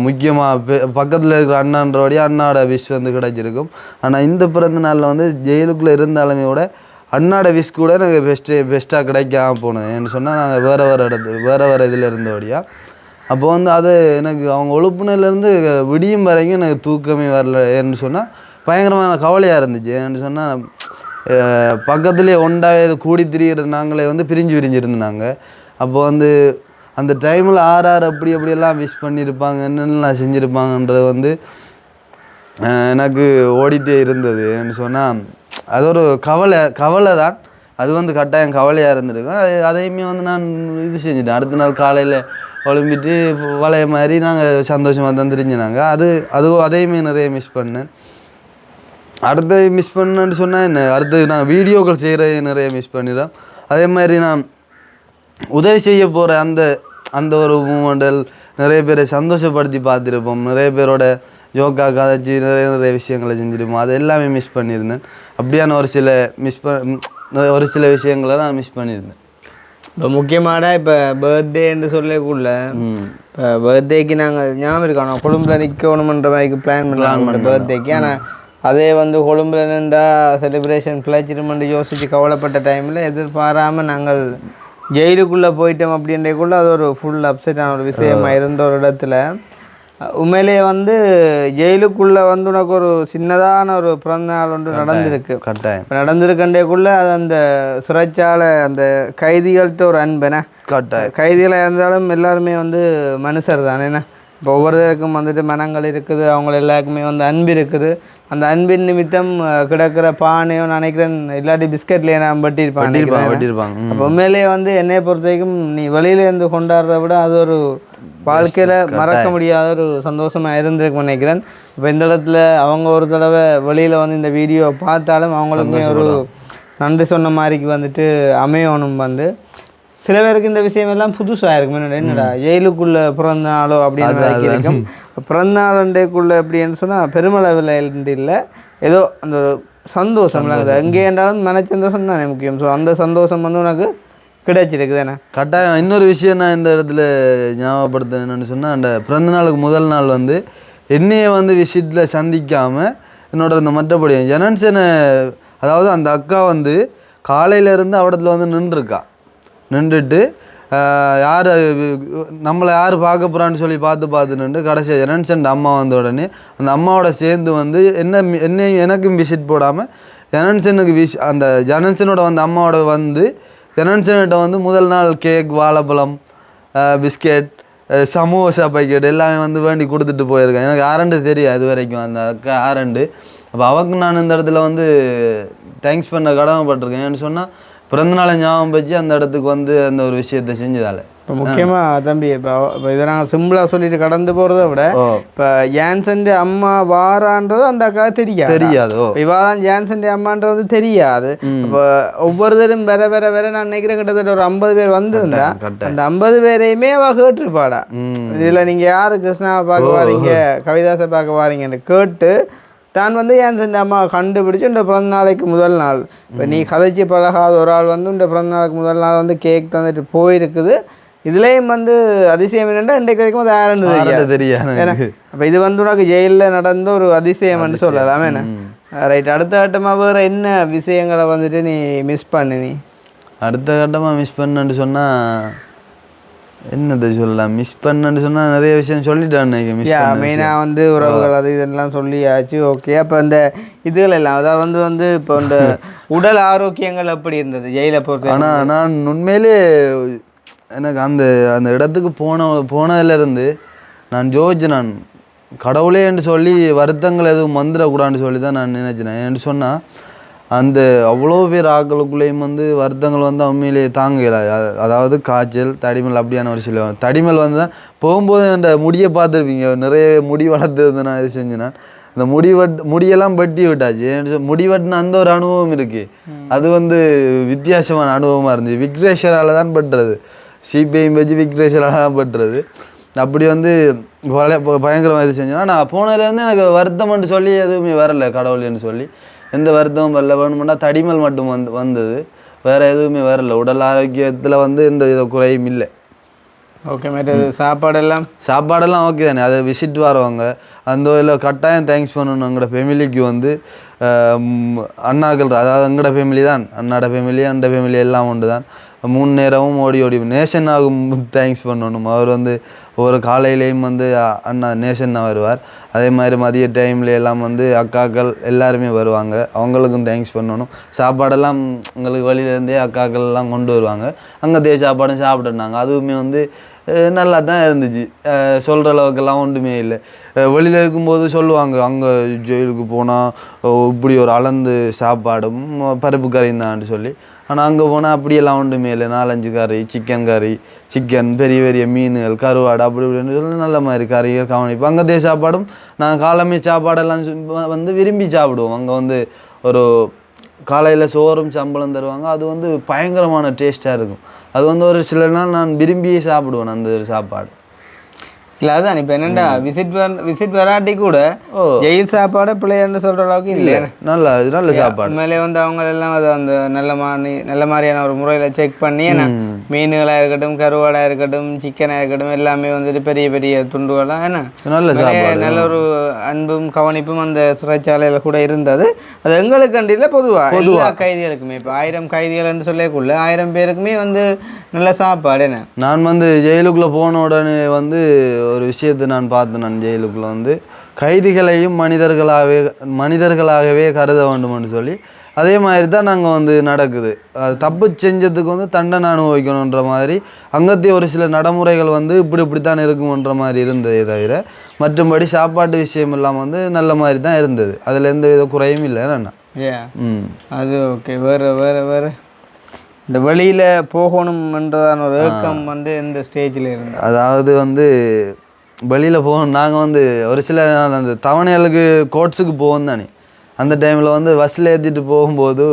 Speaker 1: முக்கியமாக பக்கத்தில் இருக்கிற அண்ணான்றபடியே அண்ணாவோட விஷ் வந்து கிடைச்சிருக்கும். ஆனால் இந்த பிறந்த நாளில் வந்து ஜெயிலுக்குள்ளே இருந்தாலுமே கூட அண்ணாவோட விஷ் கூட எனக்கு பெஸ்ட்டாக கிடைக்காம போனது. ஏன்னு சொன்னால் நாங்கள் வேறு இதில் இருந்தபடியாக அப்போ வந்து அது எனக்கு அவங்க ஒழுப்புனிலேருந்து விடியும் வரைக்கும் எனக்கு தூக்கமே வரல. ஏன்னு சொன்னால் பயங்கரமான கவலையாக இருந்துச்சு. ஏன்னு சொன்னால் பக்கத்துலேயே ஒண்டாக கூடி திரிகிற நாங்களே வந்து பிரிஞ்சு இருந்தாங்க. அப்போ வந்து அந்த டைமில் ஆறு அப்படியெல்லாம் விஷ் பண்ணியிருப்பாங்க, என்னென்னலாம் செஞ்சுருப்பாங்கன்றது வந்து எனக்கு ஓடிட்டே இருந்தது. ஏன்னு சொன்னால் அது ஒரு கவலை தான். அது வந்து கட்டாயம் கவலையாக இருந்திருக்கும். அதையுமே வந்து நான் இது செஞ்சுட்டேன். அடுத்த நாள் காலையில் ஒழும்பிட்டு வளைய மாதிரி நாங்கள் சந்தோஷமாக தான் தெரிஞ்சினாங்க. அதையுமே நிறைய மிஸ் பண்ணேன். அடுத்து மிஸ் பண்ணேன்னு சொன்னால் என்ன, அடுத்து நான் வீடியோக்கள் செய்கிறத நிறைய மிஸ் பண்ணிடுறேன். அதே மாதிரி நான் உதவி செய்ய போகிற அந்த ஒரு மூமெண்டல் நிறைய பேரை சந்தோஷப்படுத்தி பார்த்துருப்போம். நிறைய பேரோட ஜோக்கா கதைச்சி நிறைய விஷயங்களை செஞ்சுருப்போம். அது எல்லாமே மிஸ் பண்ணியிருந்தேன். அப்படியான ஒரு சில விஷயங்களை நான் மிஸ் பண்ணியிருந்தேன்.
Speaker 2: இப்போ முக்கியமான இப்போ பர்த்டேன்னு சொல்லக்குள்ள இப்போ பர்த்டேக்கு நாங்கள் ஞாபகம் இருக்கணும் கொழும்புல நிற்கணுமன்ற மாதிரி பிளான் பண்ணலாம் பர்த்டேக்கு. ஆனால் அதே வந்து கொழும்புல நின்றா செலிப்ரேஷன் பிழைச்சிருமென்று யோசித்து கவலைப்பட்ட டைமில் எதிர்பாராமல் நாங்கள் ஜெயிலுக்குள்ளே போயிட்டோம். அப்படின்றக்குள்ள அது ஒரு ஃபுல் அப்செட்டான ஒரு விஷயமாக இருந்த ஒரு இடத்துல உண்மையிலேயே வந்து ஜெயிலுக்குள்ளே வந்து உனக்கு ஒரு சின்னதான ஒரு பிறந்தநாள் ஒன்று நடந்திருக்கு.
Speaker 1: கட்டாயம்
Speaker 2: நடந்திருக்கண்டேக்குள்ள அது அந்த சிறைச்சாலை அந்த கைதிகள்கிட்ட ஒரு அன்புனா கட்டாயம். கைதிகளாக இருந்தாலும் எல்லாருமே வந்து மனுஷர் தானேண்ணா. இப்போ ஒவ்வொருத்தருக்கும் வந்துட்டு மனங்கள் இருக்குது, அவங்க எல்லாருக்குமே வந்து அன்பு இருக்குது. அந்த அன்பின் நிமித்தம் கிடக்கிற பானையோ நினைக்கிறேன் இல்லாட்டி பிஸ்கெட்லேயே நான்
Speaker 1: வெட்டியிருப்பாங்க.
Speaker 2: அப்போ உண்மையிலேயே வந்து என்னையை பொறுத்த வரைக்கும் நீ வெளியிலேருந்து கொண்டாடுறத விட அது ஒரு வாழ்க்கையில் மறக்க முடியாத ஒரு சந்தோஷமாக இருந்திருக்கு நினைக்கிறேன். இப்போ இந்த இடத்துல அவங்க ஒரு தடவை வெளியில் வந்து இந்த வீடியோ பார்த்தாலும் அவங்களுக்குமே ஒரு நன்றி சொன்ன மாதிரிக்கு வந்துட்டு அமையணும். வந்து சில பேருக்கு இந்த விஷயம் எல்லாம் புதுசாக இருக்கும். என்னடா ஜெயிலுக்குள்ளே பிறந்த நாளோ அப்படின்னு இருக்கும். பிறந்த நாளண்டைக்குள்ளே எப்படின்னு சொன்னால் பெருமளவில் இல்லை, ஏதோ அந்த ஒரு சந்தோஷம் எங்கே என்றாலும் மனச்சந்தோஷம் தானே முக்கியம். ஸோ அந்த சந்தோஷம் வந்து உனக்கு கிடைச்சிருக்கு தானே.
Speaker 1: கட்டாயம். இன்னொரு விஷயம் நான் இந்த இடத்துல ஞாபகப்படுத்த என்னென்னு சொன்னால், அந்த பிறந்த நாளுக்கு முதல் நாள் வந்து என்னையை வந்து விசிட்டில் சந்திக்காமல் என்னோட இந்த மற்றபடி ஜனன்சனை, அதாவது அந்த அக்கா வந்து காலையிலேருந்து அவடத்தில் வந்து நின்றுட்டு யார் நம்மளை யார் பார்க்க போகிறான்னு சொல்லி பார்த்து நின்று கடைசியாக ஜனன்சன் அம்மா வந்த உடனே அந்த அம்மாவோட சேர்ந்து வந்து எனக்கும் விசிட் போடாமல் ஜனன்சனுக்கு அந்த ஜனன்சனோட வந்து அம்மாவோட வந்து ஜனன்சன்கிட்ட வந்து முதல் நாள் கேக், வாழைப்பழம், பிஸ்கெட், சமோசா பாக்கெட் எல்லாமே வந்து வேண்டி கொடுத்துட்டு போயிருக்கேன். எனக்கு ஆரண்டு தெரியும் அது வரைக்கும் அந்த அக்கா ஆரண்டு. அப்போ அவருக்கு நான் இந்த இடத்துல வந்து தேங்க்ஸ் பண்ண கடமைப்பட்டிருக்கேன். ஏன்னு சொன்னால் பிறந்தநாளை ஞாபகம் வச்சு அந்த இடத்துக்கு வந்து அந்த ஒரு விஷயத்தை செஞ்சதால.
Speaker 2: இப்போ முக்கியமாக தம்பி, இப்போ இதை நாங்கள் சிம்பிளாக சொல்லிட்டு கடந்து போகிறத விட இப்போ ஜான்சன் அம்மா வாரான்றது அந்த அக்கா தெரியாது. இவா தான் ஜான்சன் அம்மான்றது தெரியாது. இப்போ ஒவ்வொருத்தரும் வேற நான் நினைக்கிறேன் கிட்டத்தட்ட ஒரு 50 பேர் வந்திருந்தா அந்த 50 பேரையுமே அவள் கேட்டுருப்பாடா. இதில் நீங்கள் யார் கிருஷ்ணாவை பார்க்க வாரீங்க, கவிதாசை பார்க்க வாரீங்கன்னு கேட்டு தான் வந்து ஜான்சன் அம்மா கண்டுபிடிச்சி இந்த பிறந்த நாளைக்கு முதல் நாள் இப்போ நீ கதைச்சி பழகாத ஒரு ஆள் வந்து இந்த பிறந்த நாளுக்கு முதல் நாள் வந்து கேக் தந்துட்டு போயிருக்குது. இதுலேயும் வந்து அதிசயம் என்னென்னா இன்றைக்கு வரைக்கும் அது யாருன்னு தெரியாது. ஏன்னா அப்போ இது வந்து உனக்கு ஜெயிலில் நடந்த ஒரு அதிசயம்னு சொல்லலாமே. என்ன ரைட், அடுத்த கட்டமாக வேறு என்ன விஷயங்களை வந்துட்டு நீ மிஸ் பண்ணி?
Speaker 1: அடுத்த கட்டமாக மிஸ் பண்ணுன்னு சொன்னால் என்னது சொல்லலாம், மிஸ் பண்ணுன்னு சொன்னால் நிறைய விஷயம் சொல்லிட்டான்.
Speaker 2: மெயினாக வந்து உறவுகள் அது இதெல்லாம் சொல்லியாச்சு. ஓகே, அப்போ இந்த இதுகள் எல்லாம் அதாவது வந்து இப்போ இந்த உடல் ஆரோக்கியங்கள் எப்படி இருந்தது ஜெயிலை பொறுத்த?
Speaker 1: ஆனால் நான் உண்மையிலே எனக்கு அந்த அந்த இடத்துக்கு போனதுலேருந்து நான் நான் கடவுளே என்று சொல்லி வருத்தங்கள் எதுவும் வந்துடக்கூடாதுன்னு சொல்லி தான் நான் நினைச்சினேன். ஏன்னு சொன்னால் அந்த அவ்வளோ பேர் ஆக்களுக்குள்ளேயும் வந்து வருத்தங்கள் வந்து உண்மையிலேயே தாங்கல. அதாவது காய்ச்சல், தடிமல் அப்படியான ஒரு சொல்லுவாங்க. தடிமல் வந்து தான் போகும்போது அந்த முடியை பார்த்துருப்பீங்க, நிறைய முடி வளர்த்து வந்து நான் இது செஞ்சேன்னா அந்த முடியெல்லாம் வெட்டி விட்டாச்சு. முடி வெட்டின அந்த ஒரு அனுபவம் இருக்குது. அது வந்து வித்தியாசமான அனுபவமாக இருந்துச்சு. விக்ரேஷரால் தான் பட்டுறது, சிபிஐயும் வச்சு விக்ரேஷரால் தான் பட்டுறது. அப்படி வந்து பயங்கரமாக இது செஞ்சேன்னா நான் போனதுலேருந்து எனக்கு வருத்தம்னு சொல்லி எதுவுமே வரலை. கடவுள்னு சொல்லி எந்த வருத்தமும் வரல. வேணுமெண்டா தடிமல் மட்டும் வந்தது, வேறு எதுவுமே வரல. உடல் ஆரோக்கியத்தில் வந்து எந்த வித குறையும் இல்லை.
Speaker 2: ஓகே, மேட்டு
Speaker 1: சாப்பாடெல்லாம் ஓகே தானே. அதை விசிட் வரவங்க அந்த இதில் கட்டாயம் தேங்க்ஸ் பண்ணணும். எங்களோட ஃபேமிலிக்கு வந்து அண்ணாக்கள், அதாவது எங்களோட ஃபேமிலி தான், அண்ணாட ஃபேமிலி அந்த ஃபேமிலி எல்லாம் உண்டு தான். 3 நேரமும் ஓடி நேஷனாகும் தேங்க்ஸ் பண்ணணும். அவர் வந்து ஒவ்வொரு காலையிலையும் வந்து அண்ணா நேஷன்னா வருவார். அதே மாதிரி மதிய டைம்ல எல்லாம் வந்து அக்காக்கள் எல்லாருமே வருவாங்க, அவங்களுக்கும் தேங்க்ஸ் பண்ணணும். சாப்பாடெல்லாம் எங்களுக்கு வழியிலேருந்தே அக்காக்கள் எல்லாம் கொண்டு வருவாங்க. அங்கே சாப்பாடும் சாப்பிட்டுருந்தாங்க. அதுவுமே வந்து நல்லா தான் இருந்துச்சு. சொல்கிற அளவுக்கெல்லாம் ஒன்றுமே இல்லை. வெளியில் இருக்கும்போது சொல்லுவாங்க, அங்கே ஜெயிலுக்கு போனால் இப்படி ஒரு அளந்து சாப்பாடும் பருப்பு கறியும் தான்னு சொல்லி. ஆனால் அங்கே போனால் அப்படியெல்லாம் ஒன்றுமே இல்லை. 4-5 கறி, சிக்கன், பெரிய பெரிய மீன்கள், கருவாடு அப்படி இப்படின்னு சொல்லி நல்ல மாதிரி கறிகள் கவனிப்போம். அங்கே சாப்பாடும் நாங்கள் காலமே சாப்பாடெல்லாம் வந்து விரும்பி சாப்பிடுவோம். அங்கே வந்து ஒரு காலையில் சோறும் சம்பளம் தருவாங்க. அது வந்து பயங்கரமான டேஸ்ட்டாக இருக்கும். அது வந்து ஒரு சில நாள் நான் விரும்பியே சாப்பிடுவேன் அந்த ஒரு சாப்பாடு.
Speaker 2: இல்லை அதுதான் இப்போ என்னென்னா விசிட் வராட்டி கூட ஜெயில் சாப்பாடு பிள்ளைன்னு சொல்கிற அளவுக்கு இல்லை.
Speaker 1: நல்ல சாப்பாடு.
Speaker 2: உண்மையிலே வந்து அவங்க எல்லாம் அது அந்த நல்ல மாதிரியான ஒரு முறையில் செக் பண்ணி ஏன்னா மீன்களாக இருக்கட்டும், கருவாடாக இருக்கட்டும், சிக்கனாக இருக்கட்டும் எல்லாமே வந்துட்டு பெரிய பெரிய துண்டுகளாக ஏன்னா நல்ல ஒரு அன்பும் கவனிப்பும் அந்த சிறைச்சாலையில் கூட இருந்தது. அது எங்களுக்கு கண்டியில் பொதுவாக எல்லா கைதிகளுக்குமே இப்போ 1000 கைதிகள்னு சொல்லக்குள்ள 1000 பேருக்குமே வந்து நல்ல சாப்பாடு. என்ன
Speaker 1: நான் வந்து ஜெயிலுக்குள்ளே போன உடனே வந்து ஒரு விஷயத்தை நான் பார்த்தேன். நான் ஜெயிலுக்குள்ளே வந்து கைதிகளையும் மனிதர்களாகவே கருத வேண்டும் என்று சொல்லி அதே மாதிரி தான் நாங்கள் வந்து நடக்குது. அது தப்பு செஞ்சதுக்கு வந்து தண்டனை அனுபவிக்கணுன்ற மாதிரி அங்கத்தையும் ஒரு சில நடைமுறைகள் வந்து இப்படித்தான் இருக்குமன்ற மாதிரி இருந்ததே தவிர மற்றும்படி சாப்பாட்டு விஷயம் இல்லாமல் வந்து நல்ல மாதிரி தான் இருந்தது. அதில் எந்த வித குறையும் இல்லை. என்னண்ணா
Speaker 2: அது ஓகே. வேறு இந்த வெளியில் போகணும்ன்றதான ஒரு ஏக்கம் வந்து எந்த ஸ்டேஜில் இருந்து?
Speaker 1: அதாவது வந்து வெளியில் போகணும், நாங்கள் வந்து ஒரு சில நாள் அந்த தவணைகளுக்கு கோட்ஸுக்கு போவோம் தானே, அந்த டைமில் வந்து பஸ்ஸில் ஏற்றிட்டு போகும்போது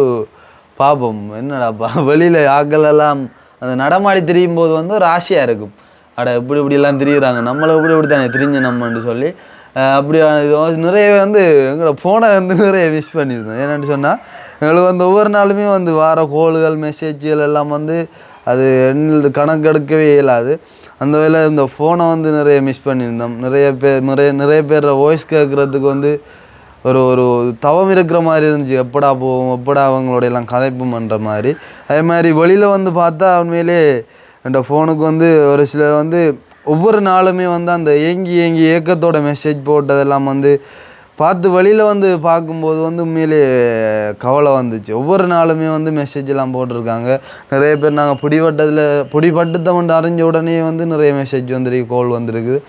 Speaker 1: பார்ப்போம் என்னடாப்பா வெளியில் ஆக்களெல்லாம் அந்த நடமாடி திரியும் போது வந்து ஒரு ஆசையாக இருக்கும். அட இப்படிலாம் திரியிறாங்க, நம்மளை இப்படி தானே திரிஞ்ச நம்மன்னு சொல்லி அப்படி இது நிறைய வந்து எங்களோட ஃபோனை வந்து நிறைய மிஸ் பண்ணியிருந்தோம். ஏன்னு சொன்னால் எங்களுக்கு வந்து ஒவ்வொரு நாளுமே வந்து வார கோல்கள் மெசேஜ்கள் எல்லாம் வந்து அது கணக்கெடுக்கவே இயலாது. அந்த வேலை இந்த ஃபோனை வந்து நிறைய மிஸ் பண்ணியிருந்தோம். நிறைய பேர் வாய்ஸ் கேட்குறதுக்கு வந்து ஒரு ஒரு தவம் இருக்கிற மாதிரி இருந்துச்சு. எப்படா போவோம், எப்படா அவங்களோட எல்லாம் கதைப்பும் பண்ணுற மாதிரி. அதே மாதிரி வெளியில் வந்து பார்த்தா உண்மையிலே இந்த ஃபோனுக்கு வந்து ஒரு சிலர் வந்து ஒவ்வொரு நாளுமே வந்து அந்த ஏங்கி ஏக்கத்தோட மெசேஜ் போட்டதெல்லாம் வந்து பார்த்து வெளியில் வந்து பார்க்கும்போது வந்து உண்மையிலே கவலை வந்துச்சு. ஒவ்வொரு நாளுமே வந்து மெசேஜ் எல்லாம் போட்டிருக்காங்க. நிறைய பேர் நாங்கள் பிடிபட்டுத்தவன் அறிஞ்ச உடனே வந்து நிறைய மெசேஜ் வந்துருக்கு, கால் வந்துருக்குது.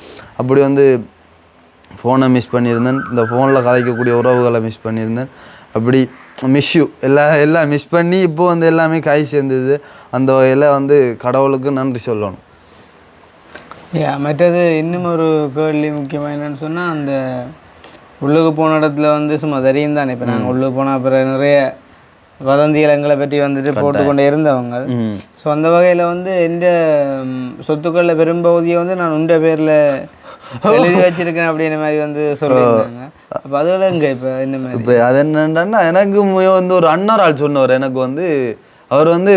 Speaker 1: அப்படி வந்து ஃபோனை மிஸ் பண்ணியிருந்தேன், இந்த ஃபோனில் கதைக்கக்கூடிய உறவுகளை மிஸ் பண்ணியிருந்தேன். அப்படி மிஸ்யூ எல்லாம் மிஸ் பண்ணி இப்போ வந்து எல்லாமே கை சேர்ந்தது. அந்த வகையில் வந்து கடவுளுக்கு நன்றி சொல்லணும்.
Speaker 2: மற்றது இன்னும் ஒரு கேள்வி முக்கியமாக என்னென்னு சொன்னால், அந்த உள்ளுக்கு போன இடத்துல வந்து சும்மா தெரியும் தானே. இப்போ நாங்கள் உள்ளுக்கு போனால் அப்புறம் நிறைய வதந்திகள் எங்களை பற்றி வந்துட்டு போட்டுக்கொண்டே இருந்தவங்க. ஸோ அந்த வகையில் வந்து எந்த சொத்துக்களில் பெரும்பகுதியை வந்து நான் உண்ட பேரில் எழுதி வச்சிருக்கேன் அப்படின்ற மாதிரி வந்து சொல்லியிருந்தாங்க. அப்போ அதில் இங்கே இப்போ என்ன மாதிரி
Speaker 1: இப்போ அது என்னன்னா, எனக்கு வந்து ஒரு அண்ணார் ஆள் சொன்னவர். எனக்கு வந்து அவர் வந்து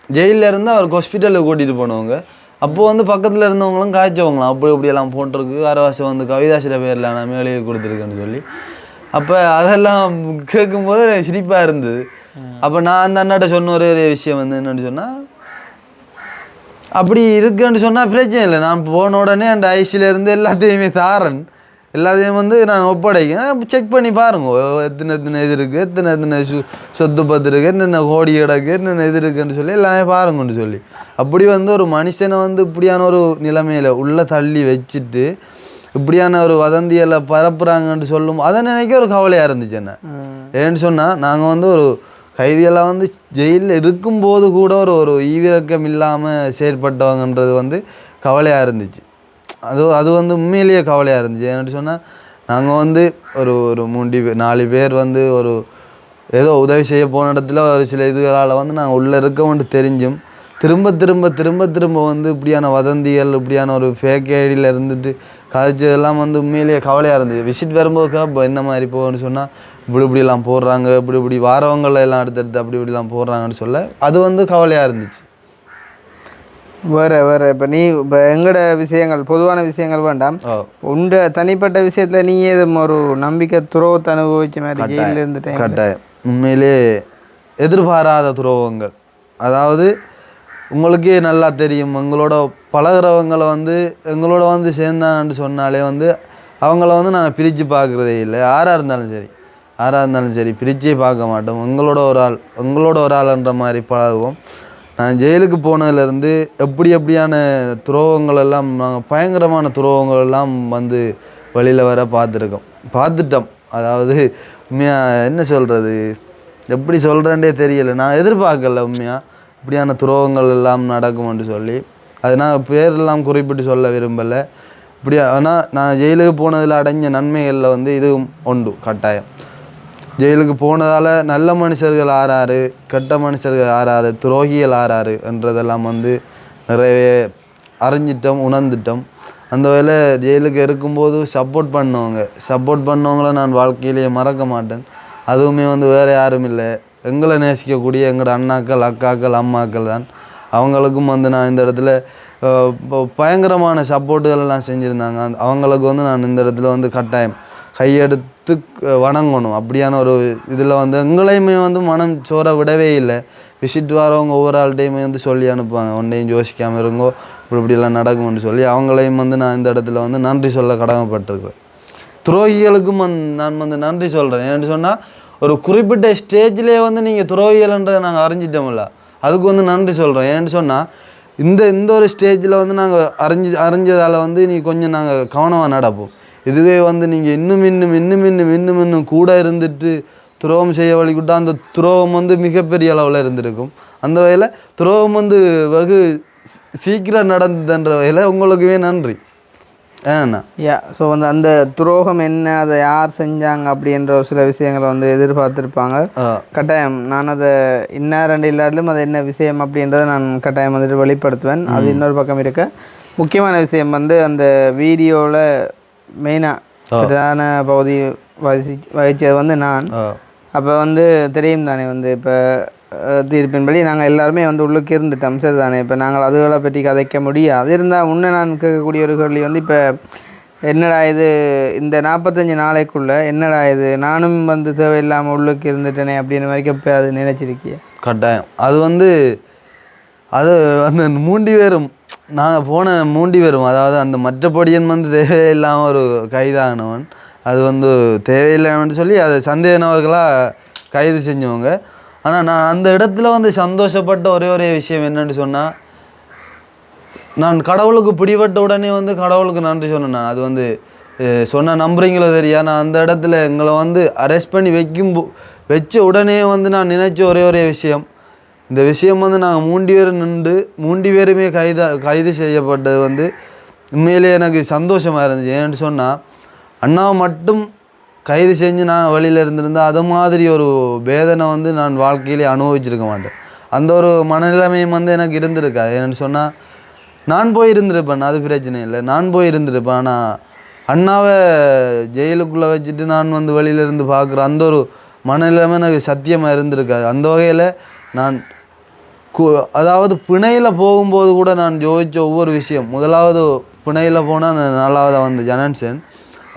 Speaker 1: ஜெயிலில் இருந்து அவர் ஹாஸ்பிட்டலுக்கு கூட்டிகிட்டு போனவங்க. அப்போது வந்து பக்கத்தில் இருந்தவங்களும் காய்ச்சவங்களாம், அப்படியெல்லாம் போட்டிருக்கு, அரைவாசம் வந்து கவிதாசிர பேரில் நான் மேலே கொடுத்துருக்கேன்னு சொல்லி. அப்போ அதெல்லாம் கேட்கும்போது சிரிப்பாக இருந்தது. அப்போ நான் அந்த அண்ணாட்ட சொன்ன ஒரே விஷயம் வந்து என்னென்னு சொன்னால், அப்படி இருக்குன்னு சொன்னால் பிரச்சனை இல்லை, நான் போன உடனே அந்த ஐசியிலேருந்து எல்லாத்தையுமே தாரன், எல்லாத்தையும் வந்து நான் ஒப்படைக்கிறேன், செக் பண்ணி பாருங்க எத்தனை இது இருக்குது, எத்தனை சொத்து பத்து இருக்குது, என்னென்ன கோடி கிடக்கு, என்னென்ன இது இருக்குன்னு சொல்லி எல்லாமே பாருங்கன்னு சொல்லி. அப்படி வந்து ஒரு மனுஷனை வந்து இப்படியான ஒரு நிலைமையில் உள்ளே தள்ளி வச்சுட்டு இப்படியான ஒரு வதந்தியில் பரப்புகிறாங்கன்னு சொல்லும் அதை நினைக்க ஒரு கவலையாக இருந்துச்சு. என்ன ஏன்னு சொன்னால், நாங்கள் வந்து ஒரு கைதியெல்லாம் வந்து ஜெயிலில் இருக்கும்போது கூட ஒரு ஈவிரக்கம் இல்லாமல் செயல்பட்டவங்கன்றது வந்து கவலையாக இருந்துச்சு. அது வந்து உண்மையிலேயே கவலையாக இருந்துச்சு. ஏன்னு சொன்னால், நாங்கள் வந்து ஒரு 4 பேர் வந்து ஏதோ உதவி செய்ய போன இடத்துல ஒரு சில இதுகளால் வந்து நாங்கள் உள்ளே இருக்கோம்னு தெரிஞ்சும் திரும்ப வந்து இப்படியான வதந்திகள், இப்படியான ஒரு ஃபேக் ஐடியில் இருந்துட்டு கதைச்சதெல்லாம் வந்து உண்மையிலேயே கவலையாக இருந்துச்சு. விசிட் வரும்போது என்ன மாதிரி போகணும்னு சொன்னால், இப்படிலாம் போடுறாங்க, இப்படி வாரவங்களெல்லாம் அடுத்தடுத்து இப்படிலாம் போடுறாங்கன்னு சொல்ல அது வந்து கவலையாக இருந்துச்சு.
Speaker 2: வேறு இப்போ இப்போ எங்களோட விஷயங்கள், பொதுவான விஷயங்கள் வேண்டாம், உண்ட தனிப்பட்ட விஷயத்தில் நீ ஏதும் ஒரு நம்பிக்கை துரோகத்தை அனுபவிச்ச மாதிரி ஜெயிலில் இருந்துட்டேன்?
Speaker 1: கட்டாயம். உண்மையிலே எதிர்பாராத துரோகங்கள். அதாவது உங்களுக்கே நல்லா தெரியும், எங்களோட பழகிறவங்களை வந்து எங்களோட வந்து சேர்ந்தாங்கன்னு சொன்னாலே வந்து அவங்கள வந்து நாங்கள் பிரித்து பார்க்குறதே இல்லை. யாராக இருந்தாலும் சரி பிரித்தே பார்க்க மாட்டோம். எங்களோட ஒரு ஆள்ன்ற மாதிரி பழகுவோம். நான் ஜெயிலுக்கு போனதுலேருந்து எப்படியான துரோகங்கள் எல்லாம், நாங்கள் பயங்கரமான துரோகங்கள் எல்லாம் வந்து வெளியில் வர பார்த்துட்டோம். அதாவது உண்மையாக என்ன சொல்கிறது, எப்படி சொல்கிறேன்டே தெரியலை. நான் எதிர்பார்க்கல உண்மையாக இப்படியான துரோகங்கள் எல்லாம் நடக்கும்னு சொல்லி. அது நான் பேரெல்லாம் குறிப்பிட்டு சொல்ல விரும்பலை. ஆனால் நான் ஜெயிலுக்கு போனதில் அடைஞ்ச நன்மைகளில் வந்து இதுவும் உண்டு. கட்டாயம் ஜெயிலுக்கு போனதால் நல்ல மனுஷர்கள் ஆறாரு, கெட்ட மனுஷர்கள் ஆறாரு, துரோகிகள் ஆறாரு என்றதெல்லாம் வந்து நிறைய அறிஞ்சிட்டோம், உணர்ந்துட்டோம். அந்த வேலை ஜெயிலுக்கு இருக்கும்போது சப்போர்ட் பண்ணவங்கள நான் வாழ்க்கையிலேயே மறக்க மாட்டேன். அதுவுமே வந்து வேறு யாரும் இல்லை, எங்களை நேசிக்கக்கூடிய எங்களோட அண்ணாக்கள், அக்காக்கள், அம்மாக்கள் தான். அவங்களுக்கும் வந்து நான் இந்த இடத்துல பயங்கரமான சப்போர்ட்டுகள் எல்லாம் செஞ்சுருந்தாங்க. அவங்களுக்கு வந்து நான் இந்த இடத்துல வந்து கட்டாயம் கையெடுத்து வணங்கணும். அப்படியான ஒரு இதில் வந்து எங்களையுமே வந்து மனம் சோற விடவே இல்லை. விசிட் வரவங்க ஒவ்வொரு ஆள்கிட்டையுமே வந்து சொல்லி அனுப்புவாங்க, ஒன்றையும் யோசிக்காமல் இருங்கோ, இப்படிலாம் நடக்கும்னு சொல்லி. அவங்களையும் வந்து நான் இந்த இடத்துல வந்து நன்றி சொல்ல கடமைப்பட்டிருக்கிறேன். துரோகிகளுக்கும் நான் வந்து நன்றி சொல்கிறேன். ஏன்னு சொன்னால், ஒரு குறிப்பிட்ட ஸ்டேஜ்லேயே வந்து நீங்கள் துறவியல்ன்ற நாங்கள் அறிஞ்சிட்டோம்ல, அதுக்கு வந்து நன்றி சொல்கிறோம். ஏன்னு சொன்னால் இந்த ஒரு ஸ்டேஜில் வந்து நாங்கள் அறிஞ்சதால் வந்து நீ கொஞ்சம் நாங்கள் கவனமாக நடப்போம். இதுவே வந்து நீங்கள் இன்னும் கூட இருந்துட்டு துரோகம் செய்ய வழிகிட்டால் அந்த துரோகம் வந்து மிகப்பெரிய அளவில் இருந்திருக்கும். அந்த வகையில் துரோகம் வந்து வெகு சீக்கிரம் நடந்ததுன்ற வகையில் உங்களுக்குமே நன்றி. ஏன்னா
Speaker 2: ஸோ வந்து அந்த துரோகம் என்ன, அதை யார் செஞ்சாங்க அப்படின்ற ஒரு சில விஷயங்களை வந்து எதிர்பார்த்துருப்பாங்க. கட்டாயம் நான் அதை இன்னாரண்டு இல்லாட்டிலும் அது என்ன விஷயம் அப்படின்றத நான் கட்டாயம் வந்துட்டு வெளிப்படுத்துவேன். அது இன்னொரு பக்கம் இருக்க முக்கியமான விஷயம் வந்து அந்த வீடியோவில் மெயினாக பிரதான பகுதி வகிச்சது வந்து நான். அப்போ வந்து தெரியும் தானே வந்து இப்போ தீர்ப்பின்படி நாங்கள் எல்லாருமே வந்து உள்ளுக்கு இருந்துட்டோம், சரி தானே. இப்போ நாங்கள் அதுகளை பற்றி கதைக்க முடியாது. அது இருந்தால் முன்னே நான் கேட்கக்கூடிய ஒரு கேள்வி வந்து இப்போ என்னடா இது இந்த 45 நாளைக்குள்ளே என்னடா இது நானும் வந்து தேவையில்லாமல் உள்ளுக்கு இருந்துட்டேனே அப்படின்ற மாதிரி இப்போ அது நினைச்சிருக்கிய
Speaker 1: கட்டாயம். அது வந்து அந்த மூண்டி பேரும் நாங்கள் போன மூண்டி பேரும், அதாவது அந்த மற்றபடியன் வந்து தேவையில்லாமல் ஒரு கைதானவன், அது வந்து தேவையில்லைன்னு சொல்லி அதை சந்தேகனவர்களாக கைது செஞ்சவங்க. ஆனால் நான் அந்த இடத்துல வந்து சந்தோஷப்பட்ட ஒரே விஷயம் என்னென்னு சொன்னால், நான் கடவுளுக்கு பிடிபட்ட உடனே வந்து கடவுளுக்கு நன்றி சொன்னேன். அது வந்து சொன்ன நம்புறீங்களோ தெரியா, நான் அந்த இடத்துல எங்களை வந்து அரெஸ்ட் பண்ணி வச்ச உடனே வந்து நான் நினைச்ச ஒரே விஷயம், இந்த விஷயம் வந்து நாங்கள் மூண்டி பேருமே கைது செய்யப்பட்டது வந்து உண்மையிலே எனக்கு சந்தோஷமாக இருந்துச்சு. ஏன்னு சொன்னால் அண்ணாவை மட்டும் கைது செஞ்சு நான் வெளியில் இருந்திருந்தால் அது மாதிரி ஒரு வேதனை வந்து நான் வாழ்க்கையிலே அனுபவிச்சிருக்க மாட்டேன். அந்த ஒரு மனநிலைமையும் வந்து எனக்கு இருந்திருக்காது. ஏன்னு சொன்னால் நான் போய் இருந்திருப்பேன், அது பிரச்சனை இல்லை, நான் போய் இருந்திருப்பேன். ஆனால் அண்ணாவை ஜெயிலுக்குள்ளே வச்சுட்டு நான் வந்து வெளியிலேருந்து பார்க்குற அந்த ஒரு மனநிலைமை எனக்கு சத்தியமாக இருந்திருக்காது. அந்த வகையில் நான் அதாவது பிணையில் போகும்போது கூட நான் யோசித்த ஒவ்வொரு விஷயம், முதலாவது பிணையில் போனால் அந்த 4வது வந்து ஜனன்சன்,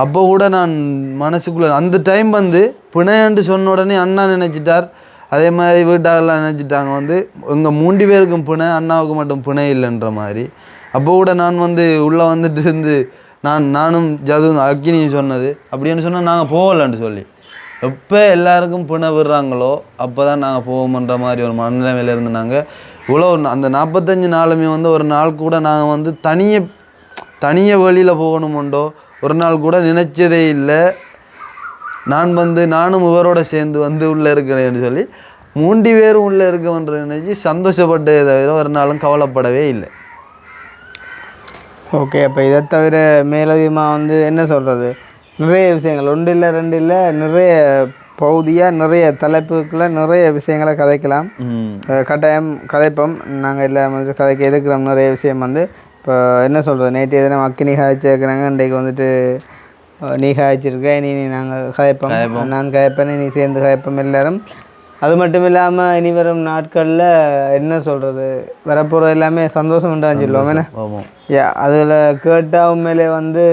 Speaker 1: அப்போ கூட நான் மனசுக்குள்ளே அந்த டைம் வந்து பிணையன்று சொன்ன உடனே அண்ணா நினச்சிட்டார், அதே மாதிரி வீட்டாரெல்லாம் நினச்சிட்டாங்க வந்து எங்கள் 3 பேருக்கும் பிணை, அண்ணாவுக்கு மட்டும் பிணை இல்லைன்ற மாதிரி. அப்போ கூட நான் வந்து உள்ளே வந்துட்டு இருந்து நானும் அக்கினியும் சொன்னது அப்படின்னு சொன்னால் நாங்கள் போகலன்னு சொல்லி, எப்போ எல்லாருக்கும் பிணை விடுறாங்களோ அப்போ தான் நாங்கள் போவோம்ன்ற மாதிரி ஒரு மனநிலைமையில் இருந்து நாங்கள் இவ்வளோ அந்த 45 நாளுமே வந்து ஒரு நாள் கூட நாங்கள் வந்து தனியே வழியில் போகணுமுண்டோ ஒரு நாள் கூட நினைச்சதே இல்லை. நானும் இவரோட சேர்ந்து வந்து உள்ளே இருக்கிறேன்னு சொல்லி 3 பேரும் உள்ளே இருக்கன்ற நினைச்சு சந்தோஷப்பட்டதே தவிர ஒரு நாளும் கவலைப்படவே இல்லை.
Speaker 2: ஓகே, அப்போ இதை தவிர மேலதிகமாக வந்து என்ன சொல்கிறது, நிறைய விஷயங்கள் 1 இல்லை 2 இல்லை, நிறைய பகுதியாக நிறைய தலைப்புக்குள்ள நிறைய விஷயங்களை கதைக்கலாம். கட்டாயம் கதைப்போம், நாங்கள் எல்லாம் கதைக்க இருக்கிறோம். நிறைய விஷயம் வந்து இப்போ என்ன சொல்கிறது, நேற்று எதனா அக்கினி காய்ச்சிருக்கிறாங்க, இன்றைக்கு வந்துட்டு நீ காய்ச்சிருக்க, நீ நாங்கள் கதைப்போம், நான் கதைப்பேன், நீ சேர்ந்து கதைப்போம் எல்லாரும். அது மட்டும் இல்லாமல் இனி வரும் நாட்களில் என்ன சொல்கிறது, வரப்போகிற எல்லாமே சந்தோஷம் உண்டான்னு சொல்லுவோம். ஏன்னா அதில் கேட்டால் உண்மையிலே வந்து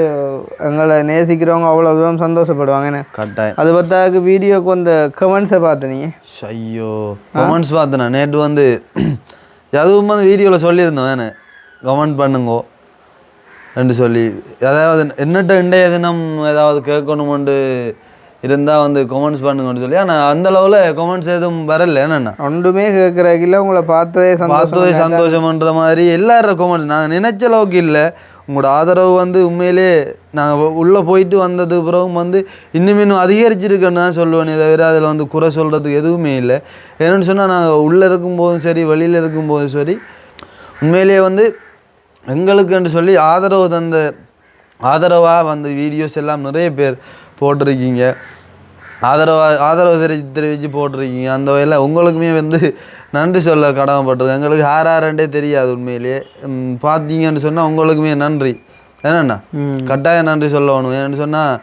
Speaker 2: எங்களை நேசிக்கிறவங்க அவ்வளோ தூரம் சந்தோஷப்படுவாங்க. என்ன
Speaker 1: கட்டாயம்.
Speaker 2: அது பார்த்தாக்கு வீடியோக்கு அந்த கமெண்ட்ஸை பார்த்தீங்க,
Speaker 1: ஐயோ கமெண்ட்ஸ் பார்த்தேண்ணா நேற்று வந்து அதுவும் வந்து வீடியோவில் சொல்லியிருந்தோம், ஏன்னா கமெண்ட் பண்ணுங்கோ என்று சொல்லி, அதாவது என்னட்ட இன்றைய தினம் ஏதாவது கேட்கணுமெண்டு இருந்தால் வந்து கமெண்ட்ஸ் பண்ணுங்கன்னு சொல்லி. ஆனால் அந்த அளவில் கமெண்ட்ஸ் எதுவும் வரல. என்னென்னா ஒன்றுமே
Speaker 2: கேட்குறக்கில்ல, உங்களை பார்த்ததே
Speaker 1: சந்தோஷம்ன்ற மாதிரி எல்லாரும் கமெண்ட்ஸ் நாங்கள் நினைச்ச அளவுக்கு இல்லை. உங்களோட ஆதரவு வந்து உண்மையிலே நாங்கள் உள்ளே போயிட்டு வந்தது பிறகும் வந்து இன்னும் அதிகரிச்சிருக்கேன்னு தான் சொல்லுவேனே தவிர அதில் வந்து குறை சொல்கிறதுக்கு எதுவுமே இல்லை. என்னென்னு சொன்னால் நாங்கள் உள்ளே இருக்கும்போதும் சரி வெளியில் இருக்கும்போதும் சரி உண்மையிலே வந்து எங்களுக்குன்னு சொல்லி ஆதரவாக வந்து வீடியோஸ் எல்லாம் நிறைய பேர் போட்டிருக்கீங்க, ஆதரவு தெரிவித்து போட்டிருக்கீங்க. அந்த வகையில் உங்களுக்குமே வந்து நன்றி சொல்ல கடமைப்பட்டிருக்கேன். எங்களுக்கு யாரெண்டே தெரியாது, உண்மையிலேயே பார்த்தீங்கன்னு சொன்னால் உங்களுக்குமே நன்றி. என்னண்ணா கட்டாயம் நன்றி சொல்லணும். ஏன்னு சொன்னால்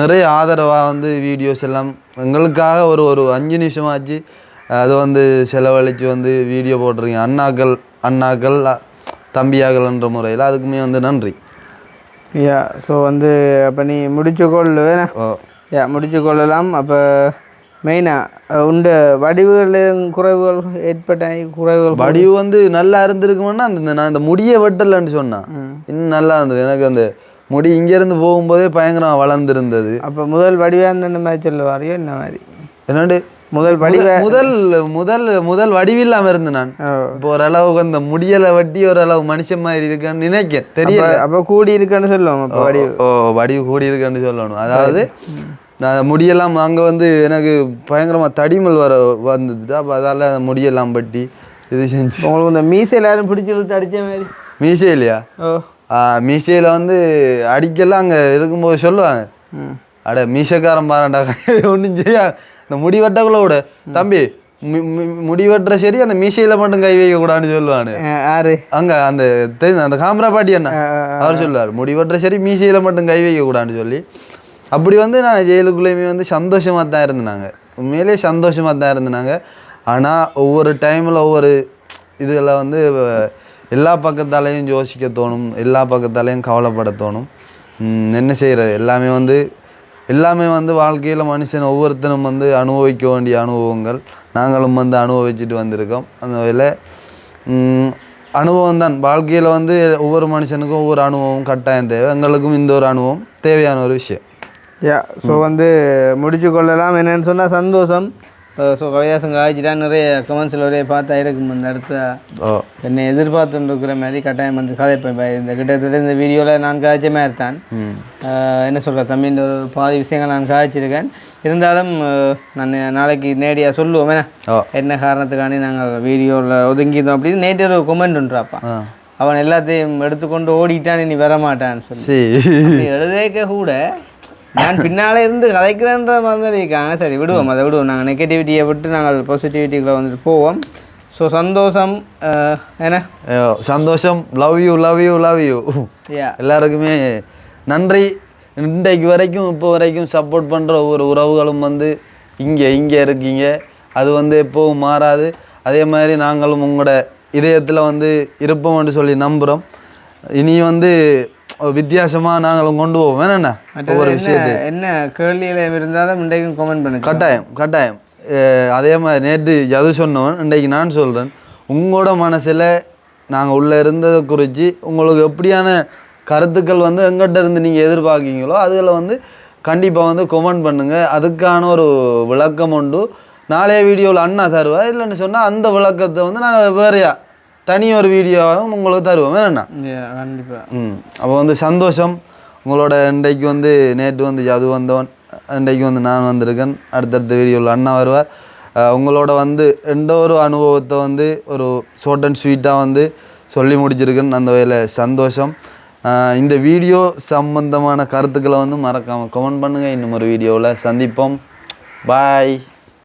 Speaker 1: நிறைய ஆதரவாக வந்து வீடியோஸ் எல்லாம் எங்களுக்காக ஒரு 5 நிமிஷமாச்சு அது வந்து செலவழித்து வந்து வீடியோ போட்டிருக்கீங்க. அண்ணாக்கள் தம்பியாகல்ன்ற முறையில் அதுக்குமே வந்து நன்றி.
Speaker 2: ஸோ வந்து அப்போ நீ முடிச்சு கொள்ளலாம். அப்போ மெயினாக உண்டு வடிவுகள் குறைவுகள்
Speaker 1: வடிவு வந்து நல்லா இருந்திருக்குமென்னா நான் இந்த முடியை வெட்டலன்னு சொன்னேன், இன்னும் நல்லா இருந்தது. எனக்கு அந்த முடி இங்கேருந்து போகும்போதே பயங்கரம் வளர்ந்துருந்தது.
Speaker 2: அப்போ முதல் வடிவாக இருந்த மாதிரி சொல்லுவாரையோ என்ன மாதிரி
Speaker 1: என்னோட
Speaker 2: முதல்
Speaker 1: முதல் வடிவில்லாம இருந்து நான் இப்போ ஓரளவுக்கு அந்த முடியலை வட்டி ஓரளவு மனுஷன் மாதிரி இருக்கான்னு நினைக்கிறேன் தெரியல.
Speaker 2: அப்போ கூடி இருக்குன்னு சொல்லுவோம். அப்போ
Speaker 1: வடிவு கூடி இருக்குன்னு சொல்லணும். அதாவது நான் முடியெல்லாம் அங்கே வந்து எனக்கு பயங்கரமாக தடிமல் வந்தது. அப்போ அதால் அந்த முடியெல்லாம் பட்டி இது செஞ்சு.
Speaker 2: உங்களுக்கு இந்த மீசையில் யாரும் பிடிச்சி அடித்த மாதிரி?
Speaker 1: மீசையிலையா? மீசையில் வந்து அடிக்கலாம் அங்கே இருக்கும்போது சொல்லுவாங்க, அட மீசைக்காரன் பாருண்டா ஒன்றும் செய்யா இந்த முடி வெட்டக்குள்ள விட தம்பி முடி வெட்டுற சரி அந்த மீசையில மட்டும் கை வைக்க கூடாதுன்னு சொல்லுவானு.
Speaker 2: யாரு
Speaker 1: அங்க அந்த அந்த காமரா பாட்டி என்ன அவர் சொல்லுவார், முடி வெட்டுற சரி மீசையில மட்டும் கை வைக்க கூடாதுன்னு சொல்லி. அப்படி வந்து நான் ஜெயிலுக்குள்ளேயுமே வந்து சந்தோஷமாக தான் இருந்தாங்க, உண்மையிலேயே சந்தோஷமாக தான் இருந்தாங்க. ஆனால் ஒவ்வொரு டைமில் ஒவ்வொரு இதில் வந்து எல்லா பக்கத்தாலையும் யோசிக்க தோணும், எல்லா பக்கத்தாலையும் கவலைப்பட தோணும். என்ன செய்கிறது, எல்லாமே வந்து வாழ்க்கையில் மனுஷன் ஒவ்வொருத்தரும் வந்து அனுபவிக்க வேண்டிய அனுபவங்கள் நாங்களும் வந்து அனுபவிச்சுட்டு வந்திருக்கோம். அந்த வகையில் அனுபவம் தான் வாழ்க்கையில் வந்து ஒவ்வொரு மனுஷனுக்கும் ஒவ்வொரு அனுபவம் கட்டாயம் தேவை. எங்களுக்கும் இந்த ஒரு அனுபவம் தேவையான ஒரு விஷயம்.
Speaker 2: ஸோ வந்து முடிச்சு கொள்ளலாம். என்னென்னு சொன்னால் சந்தோஷம். ஸோ கவிதாசங்க ஆயிடுச்சுட்டா நிறைய கமெண்ட்ஸில் ஒரே பார்த்தா இருக்கும். இந்த இடத்த என்னை எதிர்பார்த்துட்டு இருக்கிற மாதிரி கட்டாயம் வந்து கதைப்பேன். இந்த கிட்டத்தட்ட இந்த வீடியோவில் நான் காய்ச்ச மாதிரி தான் என்ன சொல்கிற தம்பின்ற ஒரு பாதி விஷயங்கள் நான் காய்ச்சிருக்கேன். இருந்தாலும் நான் நாளைக்கு நேரடியாக சொல்லுவோம் என்ன காரணத்துக்காண்டி நாங்கள் வீடியோவில் ஒதுங்கிட்டோம் அப்படின்னு. நேற்று ஒரு கொமெண்ட் உண்டுறாப்பா, அவன் எல்லாத்தையும் எடுத்துக்கொண்டு ஓடிட்டான் இனி வரமாட்டான்னு சொல்லி எழுதேக்க கூட நான் பின்னாலே இருந்து கதைக்கிறேன்ற மாதிரி இருக்காங்க. சரி விடுவோம், அதை விடுவோம். நாங்கள் நெகட்டிவிட்டியை விட்டு நாங்கள் பாசிட்டிவிட்டிக்குள்ளே வந்துட்டு போவோம். ஸோ சந்தோஷம். என்ன
Speaker 1: சந்தோஷம். Love you love you love you. எல்லாருக்குமே நன்றி. இன்றைக்கு வரைக்கும் இப்போ வரைக்கும் சப்போர்ட் பண்ணுற ஒவ்வொரு உறவுகளும் வந்து இங்கே இருக்கீங்க. அது வந்து எப்போவும் மாறாது. அதே மாதிரி நாங்களும் உங்களோட இதயத்தில் வந்து இருப்போம்னு சொல்லி நம்புகிறோம். இனி வந்து வித்தியாசமாக நாங்களும் கொண்டு போவோம். என்னென்ன ஒவ்வொரு விஷயத்து
Speaker 2: என்ன கேள்வியில் இருந்தாலும் இன்றைக்கும் கமெண்ட் பண்ணு.
Speaker 1: கட்டாயம். அதே மாதிரி நேற்று அது சொன்னவன் இன்றைக்கு நான் சொல்கிறேன். உங்களோட மனசில் நாங்கள் உள்ளே இருந்ததை குறித்து உங்களுக்கு எப்படியான கருத்துக்கள் வந்து எங்கிட்ட இருந்து நீங்கள் எதிர்பார்க்கீங்களோ அதில் வந்து கண்டிப்பாக வந்து கமெண்ட் பண்ணுங்கள். அதுக்கான ஒரு விளக்கம் உண்டு. நாளைய வீடியோவில் அண்ணா தருவார். இல்லைன்னு சொன்னால் அந்த விளக்கத்தை வந்து நாங்கள் வேறையா தனி ஒரு வீடியோவும் உங்களுக்கு தருவோம். என்னண்ணா
Speaker 2: கண்டிப்பாக.
Speaker 1: அப்போ வந்து சந்தோஷம். உங்களோட இன்றைக்கு வந்து நேற்று வந்து அது வந்தவன், இன்றைக்கு வந்து நான் வந்திருக்கேன். அடுத்தடுத்த வீடியோவில் அண்ணா வருவார். உங்களோட வந்து எந்த ஒரு அனுபவத்தை வந்து ஒரு ஷார்ட் அண்ட் ஸ்வீட்டாக வந்து சொல்லி முடிச்சிருக்கேன். அந்த வகையில் சந்தோஷம். இந்த வீடியோ சம்பந்தமான கருத்துக்களை வந்து மறக்காமல் கமெண்ட் பண்ணுங்கள். இன்னும் ஒரு வீடியோவில் சந்திப்போம். பாய்.